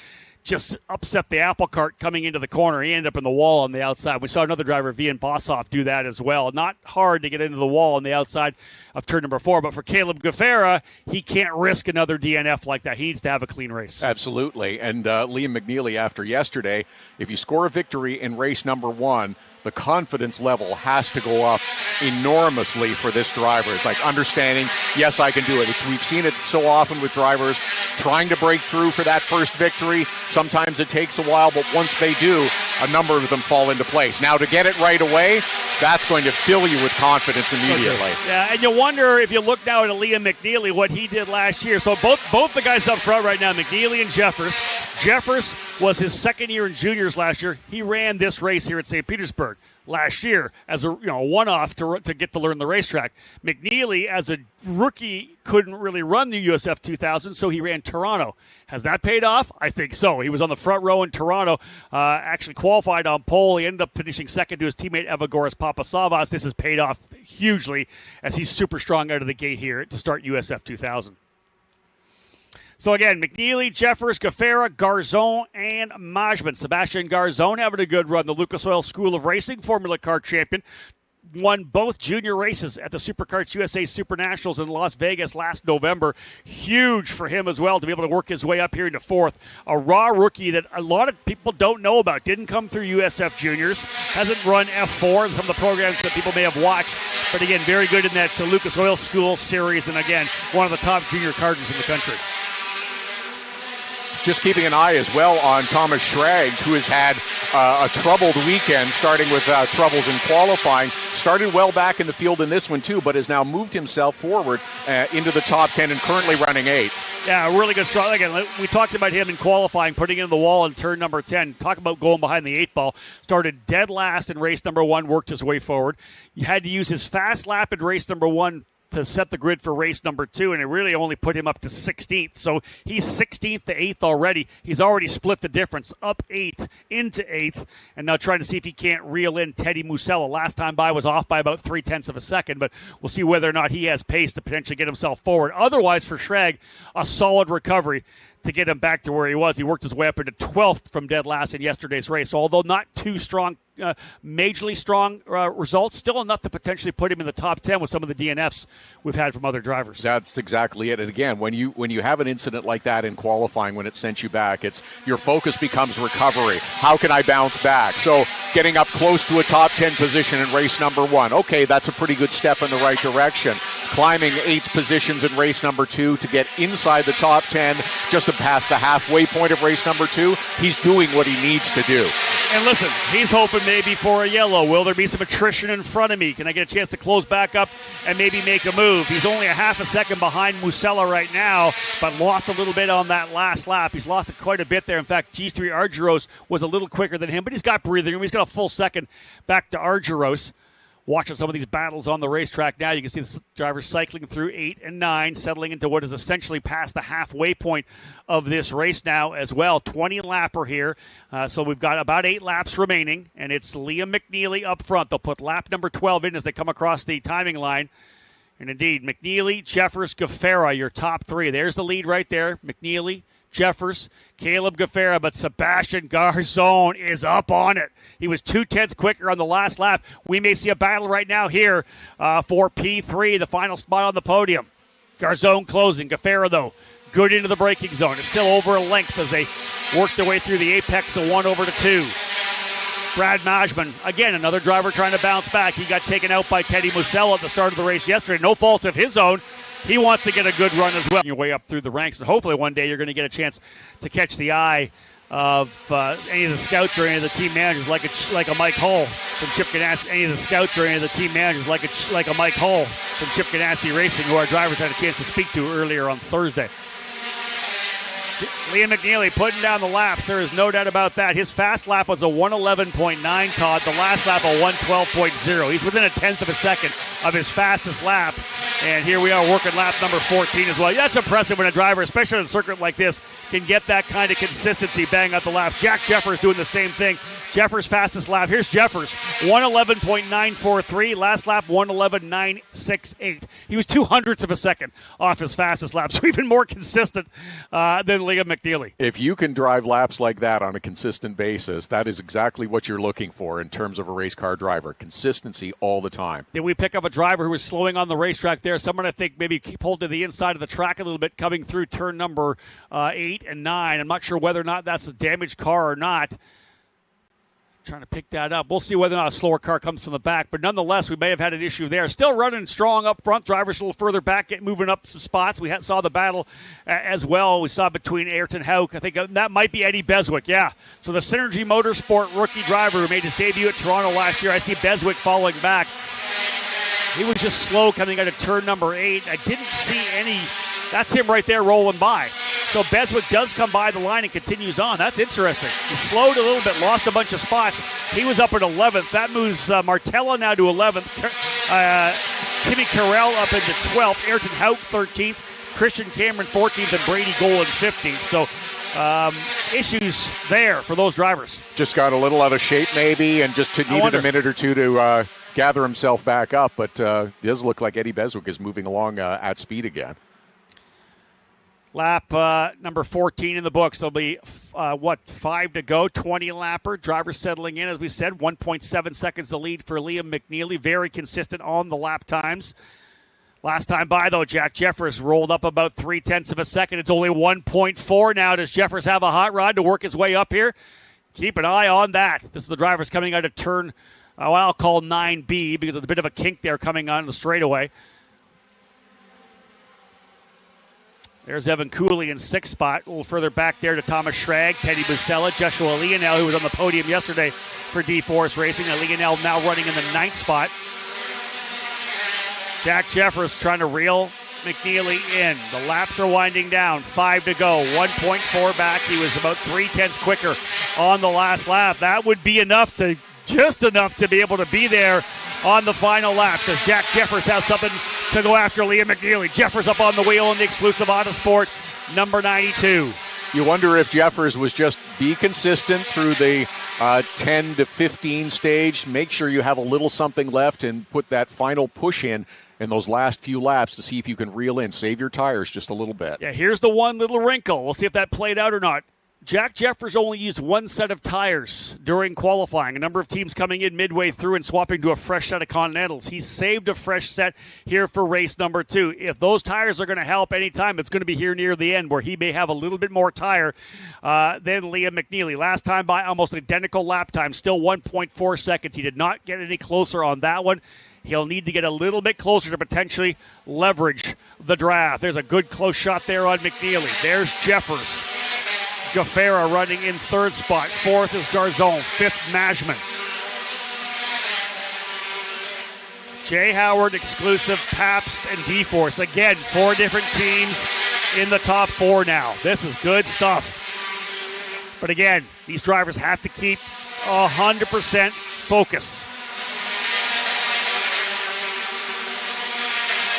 Just upset the apple cart coming into the corner. He ended up in the wall on the outside. We saw another driver, Vian Boshoff, do that as well. Not hard to get into the wall on the outside of turn number 4, but for Caleb Gaffera, he can't risk another DNF like that. He needs to have a clean race. Absolutely. And Liam McNeely, after yesterday, if you score a victory in race number 1, the confidence level has to go up enormously for this driver. It's like understanding, yes, I can do it. We've seen it so often with drivers trying to break through for that first victory. Sometimes it takes a while, but once they do, a number of them fall into place. Now, to get it right away, that's going to fill you with confidence immediately. Yeah, and you wonder if you look now at Liam McNeely, what he did last year. So both the guys up front right now, McNeely and Jeffers. Jeffers was his second year in juniors last year. He ran this race here at St. Petersburg last year as a one-off to get to learn the racetrack. McNeely, as a rookie, couldn't really run the USF2000, so he ran Toronto. Has that paid off? I think so. He was on the front row in Toronto, actually qualified on pole. He ended up finishing second to his teammate Evagoras Papasavas. This has paid off hugely as he's super strong out of the gate here to start USF2000. So again, McNeely, Jeffers, Gaffera, Garzon, and Majman. Sebastian Garzon having a good run. The Lucas Oil School of Racing Formula Car champion. Won both junior races at the Superkarts USA Super Nationals in Las Vegas last November. Huge for him as well to be able to work his way up here into 4th. A raw rookie that a lot of people don't know about. Didn't come through USF Juniors. Hasn't run F4 in some of the programs that people may have watched. But again, very good in that Lucas Oil School series. And again, one of the top junior karters in the country. Just keeping an eye as well on Thomas Schraggs, who has had a troubled weekend, starting with troubles in qualifying. Started well back in the field in this one, too, but has now moved himself forward into the top 10 and currently running 8th. Yeah, really good start. Again, we talked about him in qualifying, putting in the wall in turn number 10. Talk about going behind the 8 ball. Started dead last in race number 1, worked his way forward. He had to use his fast lap in race number 1 to set the grid for race number 2, and it really only put him up to 16th. So he's 16th to 8th already. He's already split the difference, up 8th into 8th, and now trying to see if he can't reel in Teddy Musella. Last time by was off by about 0.3 of a second, but we'll see whether or not he has pace to potentially get himself forward. Otherwise, for Schraggs, a solid recovery to get him back to where he was. He worked his way up into 12th from dead last in yesterday's race. So although not too strong, majorly strong results, still enough to potentially put him in the top 10 with some of the DNFs we've had from other drivers. That's exactly it. And again, when you have an incident like that in qualifying, when it sent you back, it's your focus becomes recovery. How can I bounce back? So getting up close to a top 10 position in race number 1. Okay, that's a pretty good step in the right direction. Climbing 8 positions in race number 2 to get inside the top 10, just to pass the halfway point of race number 2. He's doing what he needs to do. And listen, he's hoping maybe for a yellow. Will there be some attrition in front of me? Can I get a chance to close back up and maybe make a move? He's only a half a second behind Musella right now, but lost a little bit on that last lap. He's lost it quite a bit there. In fact, G3 Argyros was a little quicker than him, but he's got breathing room. He's got a full second back to Argyros. Watching some of these battles on the racetrack now, you can see the drivers cycling through 8 and 9, settling into what is essentially past the halfway point of this race now as well. 20-lapper here, so we've got about 8 laps remaining, and it's Liam McNeely up front. They'll put lap number 12 in as they come across the timing line. And indeed, McNeely, Jeffers, Gaffera, your top 3. There's the lead right there. McNeely, Jeffers, Caleb Gaffera, but Sebastian Garzon is up on it. He was 0.2 quicker on the last lap. We may see a battle right now here for P3, the final spot on the podium. Garzon closing. Gaffera, though, good into the braking zone. It's still over a length as they work their way through the apex of 1 over to 2. Brad Majman, again, another driver trying to bounce back. He got taken out by Teddy Musella at the start of the race yesterday. No fault of his own. He wants to get a good run as well. Your way up through the ranks, and hopefully one day you're going to get a chance to catch the eye of any of the scouts or any of the team managers, like a Mike Hull from Chip Ganassi. Any of the scouts or any of the team managers, like a Mike Hull from Chip Ganassi Racing, who our drivers had a chance to speak to earlier on Thursday. Liam McNeely putting down the laps. There is no doubt about that. His fast lap was a 111.9, Todd. The last lap a 112.0. He's within a tenth of a second of his fastest lap. And here we are working lap number 14 as well. Yeah, that's impressive when a driver, especially on a circuit like this, can get that kind of consistency, bang out the laps. Jack Jeffers doing the same thing. Jeffers' fastest lap. Here's Jeffers, 111.943. Last lap, 111.968. He was 0.02 of a second off his fastest lap, so even more consistent than Liam McNeely. If you can drive laps like that on a consistent basis, that is exactly what you're looking for in terms of a race car driver. Consistency all the time. Did we pick up a driver who was slowing on the racetrack there? Someone I think maybe pulled to the inside of the track a little bit coming through turn number 8 and 9. I'm not sure whether or not that's a damaged car or not. Trying to pick that up. We'll see whether or not a slower car comes from the back, but nonetheless, we may have had an issue there. Still running strong up front. Drivers a little further back, moving up some spots. We saw the battle as well. We saw between Ayrton Hauk. I think that might be Eddie Beswick, yeah. So the Synergy Motorsport rookie driver who made his debut at Toronto last year. I see Beswick falling back. He was just slow coming out of turn number 8. I didn't see any. That's him right there rolling by. So Beswick does come by the line and continues on. That's interesting. He slowed a little bit, lost a bunch of spots. He was up at 11th. That moves Martella now to 11th. Timmy Carell up into 12th. Ayrton Hauk 13th. Christian Cameron 14th. And Brady Golan 15th. So issues there for those drivers. Just got a little out of shape maybe and just needed a minute or two to gather himself back up. But it does look like Eddie Beswick is moving along at speed again. Lap number 14 in the books. There'll be, 5 to go, 20-lapper. Driver settling in, as we said, 1.7 seconds the lead for Liam McNeely. Very consistent on the lap times. Last time by, though, Jack Jeffers rolled up about 0.3 of a second. It's only 1.4 now. Does Jeffers have a hot rod to work his way up here? Keep an eye on that. This is the drivers coming out of turn, I'll call 9B, because there's a bit of a kink there coming on the straightaway. There's Evan Cooley in 6th spot. A little further back there to Thomas Schrag, Teddy Buscella, Joshua Leonel, who was on the podium yesterday for D-Force Racing. Leonel now running in the 9th spot. Jack Jeffers trying to reel McNeely in. The laps are winding down. 5 to go. 1.4 back. He was about 0.3 quicker on the last lap. That would be just enough to be able to be there on the final lap. Does Jack Jeffers have something to go after Liam McNeely? Jeffers up on the wheel in the exclusive Autosport number 92. You wonder if Jeffers was just be consistent through the 10 to 15 stage. Make sure you have a little something left and put that final push in those last few laps to see if you can reel in. Save your tires just a little bit. Yeah, here's the one little wrinkle. We'll see if that played out or not. Jack Jeffers only used one set of tires during qualifying. A number of teams coming in midway through and swapping to a fresh set of Continentals. He saved a fresh set here for race number 2. If those tires are going to help anytime, it's going to be here near the end where he may have a little bit more tire than Liam McNeely. Last time by, almost identical lap time, still 1.4 seconds. He did not get any closer on that one. He'll need to get a little bit closer to potentially leverage the draft. There's a good close shot there on McNeely. There's Jeffers. Gaffera running in 3rd spot. 4th is Garzon. 5th, Majman. Jay Howard exclusive, Pabst and D-Force. Again, 4 different teams in the top 4 now. This is good stuff. But again, these drivers have to keep 100% focus.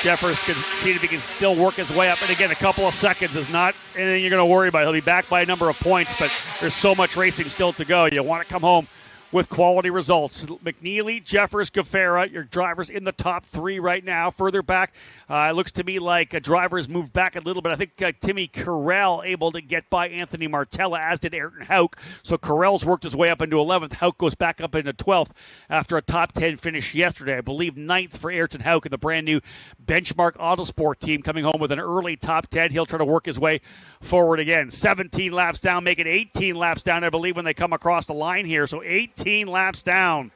Jeffers can see if he can still work his way up. And again, a couple of seconds is not anything you're going to worry about. He'll be back by a number of points, but there's so much racing still to go. You want to come home with quality results. McNeely, Jeffers, Gaffera, your drivers in the top 3 right now. Further back, it looks to me like drivers moved back a little bit. I think Timmy Carell able to get by Anthony Martella, as did Ayrton Hauk. So Carell's worked his way up into 11th. Hauk goes back up into 12th after a top 10 finish yesterday. I believe 9th for Ayrton Hauk and the brand new Benchmark Autosport team coming home with an early top 10. He'll try to work his way forward again. 17 laps down, make it 18 laps down, I believe, when they come across the line here. So 18 laps down.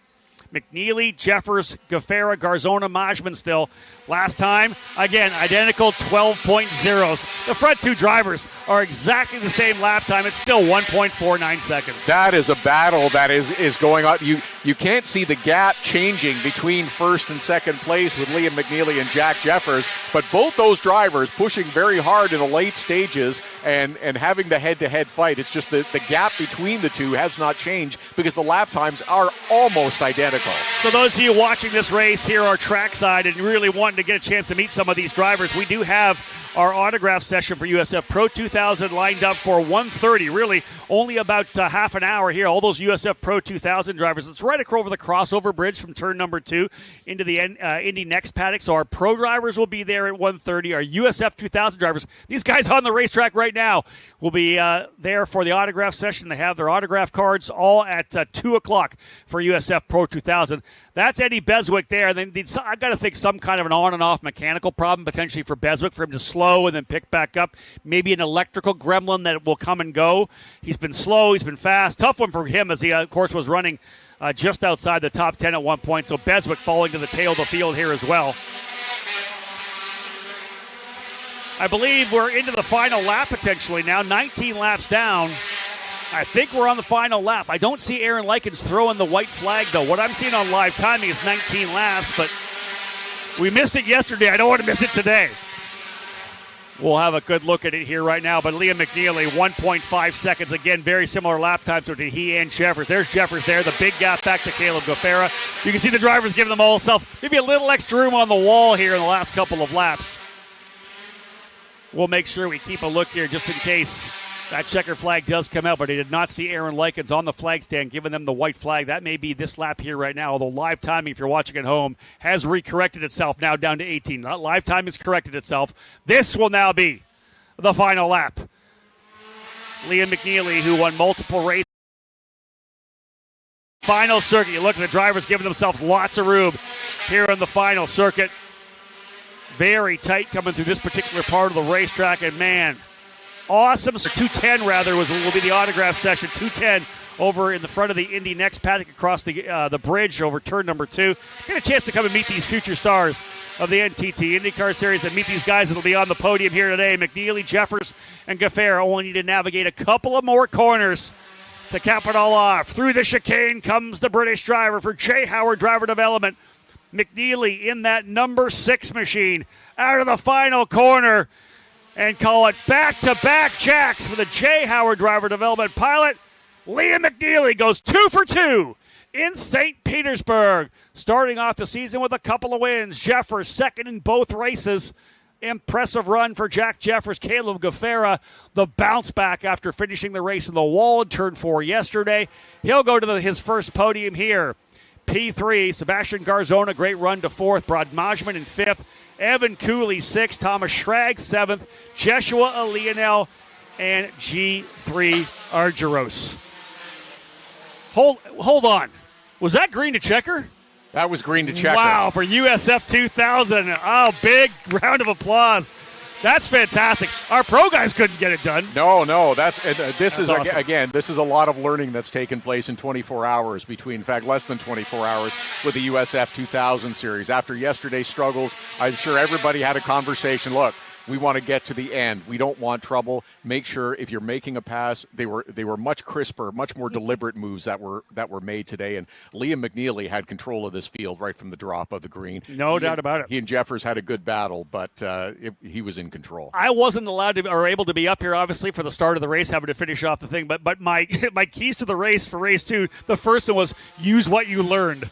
McNeely, Jeffers, Gaffera, Garzona, Majman still. Last time, again, identical 12.0s. The front 2 drivers are exactly the same lap time. It's still 1.49 seconds. That is a battle that is going on. You can't see the gap changing between first and second place with Liam McNeely and Jack Jeffers, but both those drivers pushing very hard in the late stages and having the head-to-head fight. It's just the gap between the two has not changed because the lap times are almost identical. So those of you watching this race here are trackside and really wanting to get a chance to meet some of these drivers, we do have our autograph session for USF Pro 2000 lined up for 1:30. Really, only about half an hour here. All those USF Pro 2000 drivers. It's right over the crossover bridge from turn number 2 into the Indy Next paddock. So our pro drivers will be there at 1:30. Our USF 2000 drivers, these guys on the racetrack right now, will be there for the autograph session. They have their autograph cards all at 2 o'clock for USF Pro 2000. That's Eddie Beswick there. And then I got to think some kind of an on and off mechanical problem potentially for Beswick, for him to slow and then pick back up. Maybe an electrical gremlin that will come and go. He's been slow. He's been fast. Tough one for him as he, of course, was running just outside the top 10 at one point. So Beswick falling to the tail of the field here as well. I believe we're into the final lap potentially now. 19 laps down. I think we're on the final lap. I don't see Aaron Likens throwing the white flag, though. What I'm seeing on live timing is 19 laps, but we missed it yesterday. I don't want to miss it today. We'll have a good look at it here right now. But Liam McNeely, 1.5 seconds. Again, very similar lap times to he and Jeffers. There's Jeffers there. The big gap back to Caleb Gofera. You can see the drivers giving them all maybe a little extra room on the wall here in the last couple of laps. We'll make sure we keep a look here just in case that checker flag does come out, but I did not see Aaron Likens on the flag stand giving them the white flag. That may be this lap here right now, although live timing, if you're watching at home, has recorrected itself now down to 18. Live time has corrected itself. This will now be the final lap. Liam McNeely, who won multiple races. Final circuit. You look at the drivers giving themselves lots of room here on the final circuit. Very tight coming through this particular part of the racetrack, and man, awesome. So 210 rather will be the autograph session. 210 over in the front of the Indy Next paddock across the bridge over turn number 2. Get a chance to come and meet these future stars of the NTT IndyCar Series and meet these guys that will be on the podium here today. McNeely, Jeffers, and Gofera only need to navigate a couple of more corners to cap it all off. Through the chicane comes the British driver for Jay Howard Driver Development. McNeely in that number 6 machine out of the final corner. And call it back-to-back jacks for the Jay Howard Driver Development pilot. Liam McNeely goes 2 for 2 in St. Petersburg. Starting off the season with a couple of wins. Jeffers second in both races. Impressive run for Jack Jeffers. Caleb Gofera, the bounce back after finishing the race in the wall in turn 4 yesterday. He'll go to his first podium here. P3, Sebastian Garzona, great run to 4th. Brad Majman in 5th. Evan Cooley, 6th. Thomas Schrag, 7th. Jeshua Lionel, and G3 Argyros. Hold on. Was that green to checker? That was green to checker. Wow, for USF 2000. Oh, big round of applause. That's fantastic. Our pro guys couldn't get it done. No. This is awesome. Again, this is a lot of learning that's taken place in 24 hours in fact, less than 24 hours with the USF 2000 series. After yesterday's struggles, I'm sure everybody had a conversation. Look, we want to get to the end. We don't want trouble. Make sure if you're making a pass, they were much crisper, much more deliberate moves that were made today. And Liam McNeely had control of this field right from the drop of the green. No doubt about it. He and Jeffers had a good battle, but he was in control. I wasn't allowed to or able to be up here, obviously, for the start of the race, having to finish off the thing. But my keys to the race for race 2, the first one was use what you learned.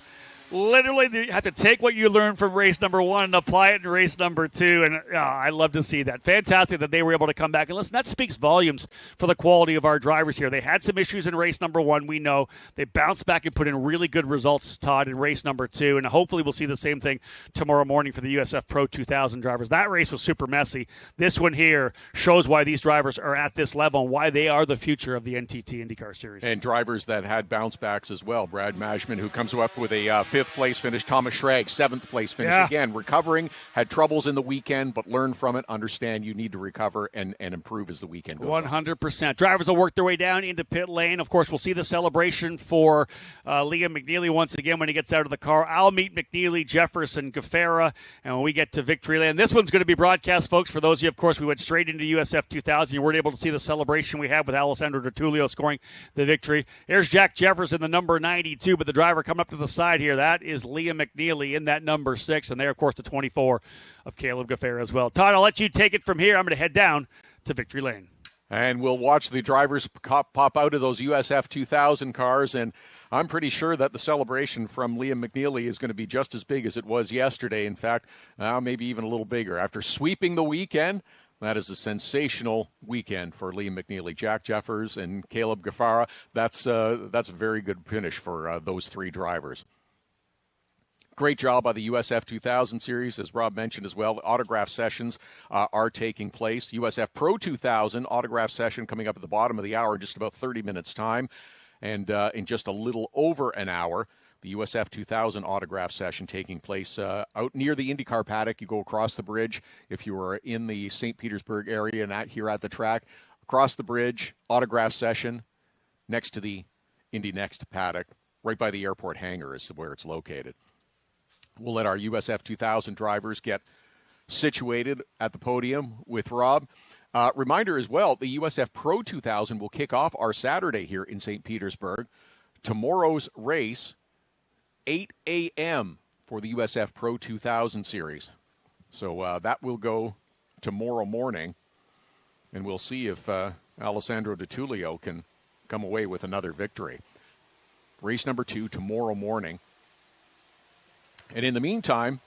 Literally, you have to take what you learned from race number 1 and apply it in race number 2, and I love to see that. Fantastic that they were able to come back. And listen, that speaks volumes for the quality of our drivers here. They had some issues in race number 1, we know. They bounced back and put in really good results, Todd, in race number 2, and hopefully we'll see the same thing tomorrow morning for the USF Pro 2000 drivers. That race was super messy. This one here shows why these drivers are at this level and why they are the future of the NTT IndyCar Series. And drivers that had bounce backs as well. Brad Majman, who comes up with a 5th place finish. Thomas Schrag, 7th place finish. Yeah. Again, recovering, had troubles in the weekend, but learned from it, understand you need to recover and improve as the weekend goes on. 100%. Drivers will work their way down into pit lane. Of course, we'll see the celebration for Liam McNeely once again when he gets out of the car. I'll meet McNeely, Jefferson, Gaffera, and when we get to victory lane. This one's going to be broadcast, folks. For those of you, of course, we went straight into USF 2000. You weren't able to see the celebration we had with Alessandro D'Attulio scoring the victory. Here's Jack Jefferson, the number 92, but the driver coming up to the side here, that is Liam McNeely in that number 6, and there, of course, the 24 of Caleb Gaffera as well. Todd, I'll let you take it from here. I'm going to head down to victory lane. And we'll watch the drivers pop out of those USF 2000 cars, and I'm pretty sure that the celebration from Liam McNeely is going to be just as big as it was yesterday. In fact, maybe even a little bigger. After sweeping the weekend, that is a sensational weekend for Liam McNeely. Jack Jeffers and Caleb Gaffara, that's a very good finish for those 3 drivers. Great job by the USF 2000 series, as Rob mentioned as well. The autograph sessions are taking place. USF Pro 2000 autograph session coming up at the bottom of the hour in just about 30 minutes' time. And in just a little over an hour, the USF 2000 autograph session taking place out near the IndyCar paddock. You go across the bridge if you are in the St. Petersburg area and here at the track. Across the bridge, autograph session next to the Indy Next paddock, right by the airport hangar is where it's located. We'll let our USF 2000 drivers get situated at the podium with Rob. Reminder as well, the USF Pro 2000 will kick off our Saturday here in St. Petersburg. Tomorrow's race, 8 a.m. for the USF Pro 2000 series. So that will go tomorrow morning, and we'll see if Alessandro D'Attulio can come away with another victory. Race number 2 tomorrow morning. And in the meantime,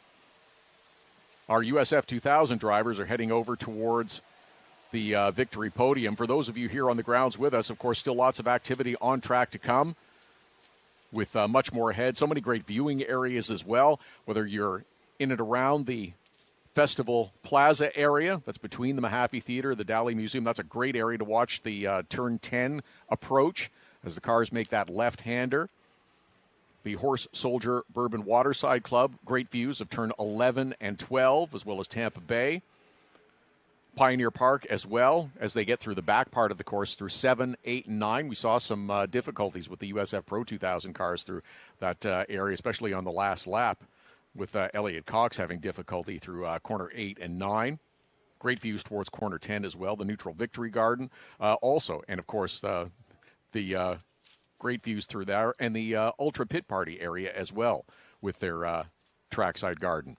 our USF 2000 drivers are heading over towards the victory podium. For those of you here on the grounds with us, of course, still lots of activity on track to come with much more ahead. So many great viewing areas as well, whether you're in and around the Festival Plaza area, that's between the Mahaffey Theater, the Dali Museum. That's a great area to watch the Turn 10 approach as the cars make that left-hander. The Horse Soldier Bourbon Waterside Club, great views of Turn 11 and 12, as well as Tampa Bay. Pioneer Park as well, as they get through the back part of the course through 7, 8, and 9. We saw some difficulties with the USF Pro 2000 cars through that area, especially on the last lap, with Elliott Cox having difficulty through corner 8 and 9. Great views towards corner 10 as well, the neutral victory garden also, and of course the great views through there, and the Ultra Pit Party area as well with their trackside garden.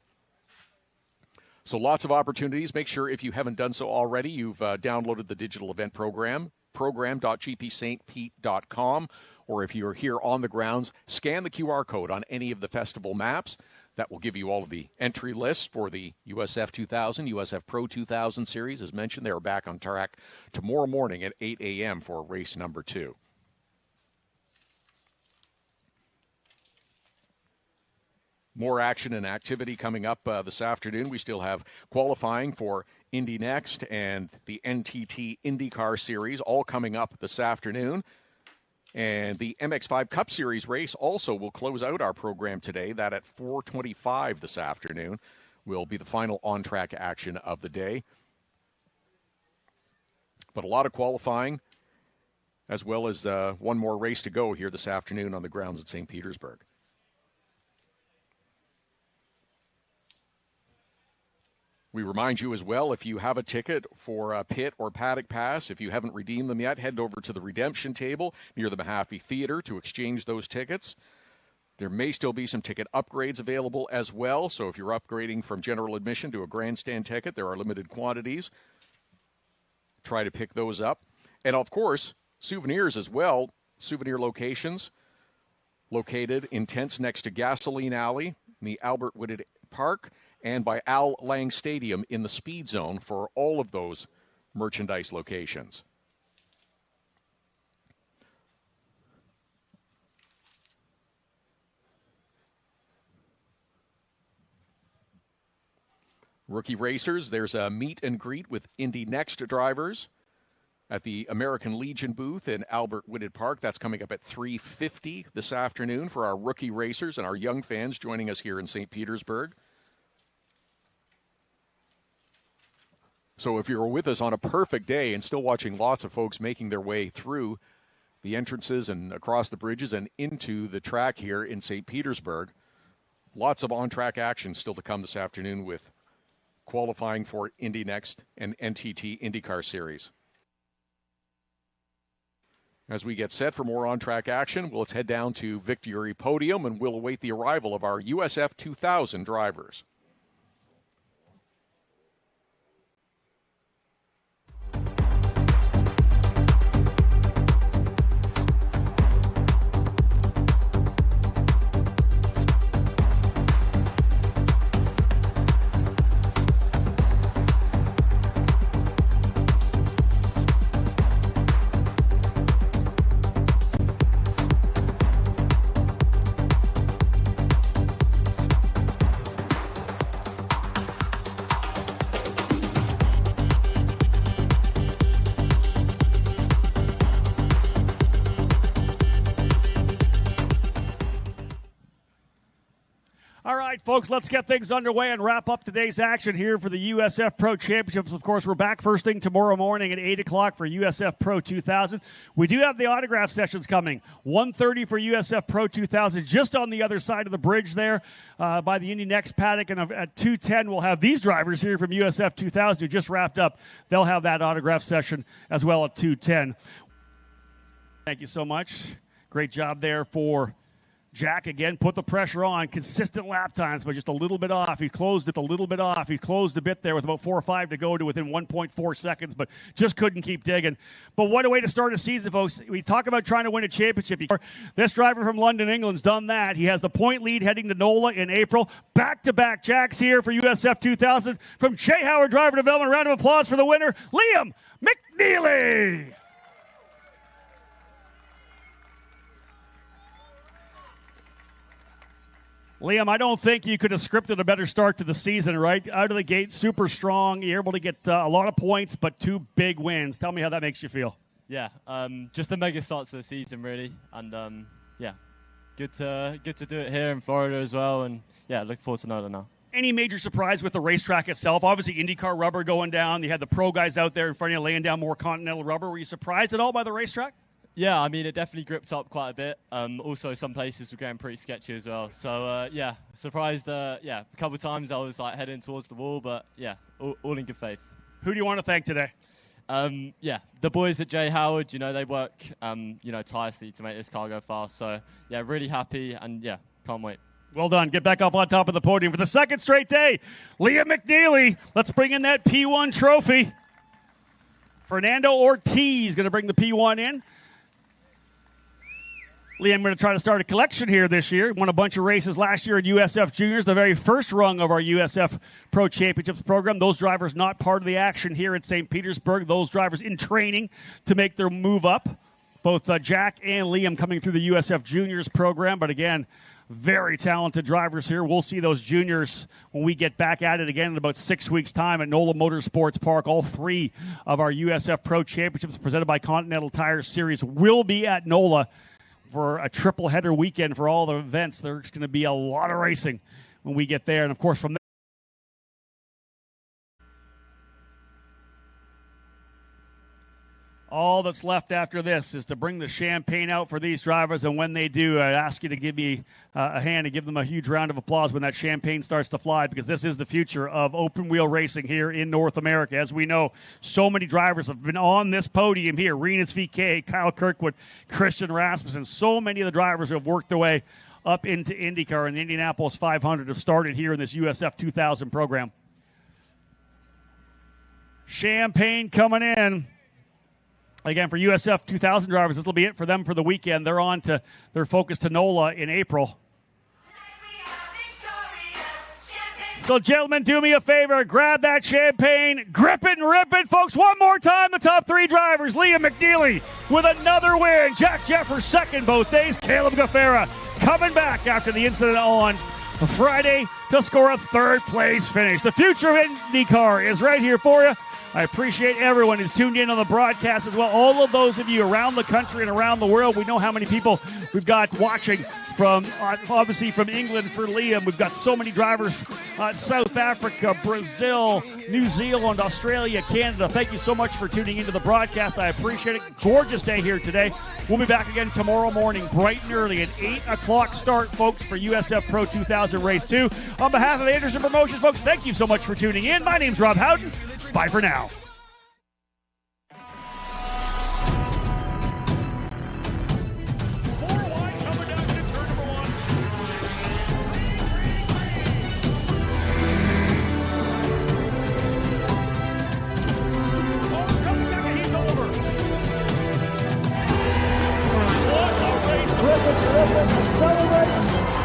So lots of opportunities. Make sure if you haven't done so already, you've downloaded the digital event program, program.gpstpete.com, or if you're here on the grounds, scan the QR code on any of the festival maps. That will give you all of the entry lists for the USF 2000, USF Pro 2000 series. As mentioned, they are back on track tomorrow morning at 8 a.m. for race number 2. More action and activity coming up this afternoon. We still have qualifying for Indy Next and the NTT IndyCar Series all coming up this afternoon. And the MX5 Cup Series race also will close out our program today. That at 4:25 this afternoon will be the final on-track action of the day. But a lot of qualifying, as well as one more race to go here this afternoon on the grounds at St. Petersburg. We remind you as well, if you have a ticket for a pit or paddock pass, if you haven't redeemed them yet, head over to the redemption table near the Mahaffey Theater to exchange those tickets. There may still be some ticket upgrades available as well, so if you're upgrading from general admission to a grandstand ticket, there are limited quantities. Try to pick those up. And, of course, souvenirs as well, souvenir locations located in tents next to Gasoline Alley in the Albert Wooded Park, and by Al Lang Stadium in the speed zone for all of those merchandise locations. Rookie racers, there's a meet and greet with Indy Next drivers at the American Legion booth in Albert Whitted Park. That's coming up at 3:50 this afternoon for our rookie racers and our young fans joining us here in St. Petersburg. So if you're with us on a perfect day and still watching lots of folks making their way through the entrances and across the bridges and into the track here in St. Petersburg, lots of on-track action still to come this afternoon with qualifying for Indy Next and NTT IndyCar Series. As we get set for more on-track action, well, let's head down to Victory Podium and we'll await the arrival of our USF2000 drivers. All right, folks, let's get things underway and wrap up today's action here for the USF Pro Championships. Of course, we're back first thing tomorrow morning at 8 o'clock for USF Pro 2000. We do have the autograph sessions coming. 1:30 for USF Pro 2000, just on the other side of the bridge there by the Indy Next paddock. And at 2:10, we'll have these drivers here from USF 2000 who just wrapped up. They'll have that autograph session as well at 2:10. Thank you so much. Great job there for Jack. Again, put the pressure on. Consistent lap times, but just a little bit off. He closed it a little bit off. He closed a bit there with about 4 or 5 to go to within 1.4 seconds, but just couldn't keep digging. But what a way to start a season, folks. We talk about trying to win a championship. This driver from London, England's done that. He has the point lead heading to NOLA in April. Back-to-back Jacks here for USF 2000. From Jay Howard Driver Development, round of applause for the winner, Liam McNeely. Liam, I don't think you could have scripted a better start to the season, right? Out of the gate, super strong. You're able to get a lot of points, but 2 big wins. Tell me how that makes you feel. Yeah, just a mega start to the season, really. And, yeah, good to do it here in Florida as well. And, yeah, look forward to NOLA now. Any major surprise with the racetrack itself? Obviously, IndyCar rubber going down. You had the pro guys out there in front of you laying down more Continental rubber. Were you surprised at all by the racetrack? Yeah, I mean, it definitely gripped up quite a bit. Also, some places were getting pretty sketchy as well. So, yeah, surprised. A couple of times I was like heading towards the wall, but yeah, all in good faith. Who do you want to thank today? Yeah, the boys at Jay Howard, they work, tirelessly to make this car go fast. So, yeah, really happy and, yeah, can't wait. Well done. Get back up on top of the podium for the second straight day. Liam McNeely, let's bring in that P1 trophy. Fernando Ortiz going to bring the P1 in. Liam, going to try to start a collection here this year. Won a bunch of races last year at USF Juniors, the very first rung of our USF Pro Championships program. Those drivers not part of the action here at St. Petersburg. Those drivers in training to make their move up. Both Jack and Liam coming through the USF Juniors program. But again, very talented drivers here. We'll see those juniors when we get back at it again in about 6 weeks' time at NOLA Motorsports Park. All 3 of our USF Pro Championships presented by Continental Tire Series will be at NOLA for a triple header weekend for all the events. There's going to be a lot of racing when we get there. And, of course, from there, all that's left after this is to bring the champagne out for these drivers. And when they do, I ask you to give me a hand and give them a huge round of applause when that champagne starts to fly, because this is the future of open wheel racing here in North America. As we know, so many drivers have been on this podium here. Renus VK, Kyle Kirkwood, Christian Rasmussen. So many of the drivers who have worked their way up into IndyCar and the Indianapolis 500 have started here in this USF 2000 program. Champagne coming in. Again, for USF 2000 drivers, this will be it for them for the weekend. They're on to their focus to NOLA in April. So, gentlemen, do me a favor. Grab that champagne. Grip it and rip it, folks. One more time, the top 3 drivers. Liam McNeely with another win. Jack Jeffers second both days. Caleb Gaffera coming back after the incident on Friday to score a 3rd place finish. The future of IndyCar is right here for you I appreciate everyone who's tuned in on the broadcast as well. All of those of you around the country and around the world. We know how many people we've got watching from, obviously from England for Liam. We've got so many drivers, South Africa, Brazil, New Zealand, Australia, Canada. Thank you so much for tuning into the broadcast. I appreciate it. Gorgeous day here today. We'll be back again tomorrow morning, bright and early, at 8 o'clock start, folks, for USF Pro 2000 Race 2. On behalf of Anderson Promotions, folks, thank you so much for tuning in. My name's Rob Howden. Bye for now. Celebrate!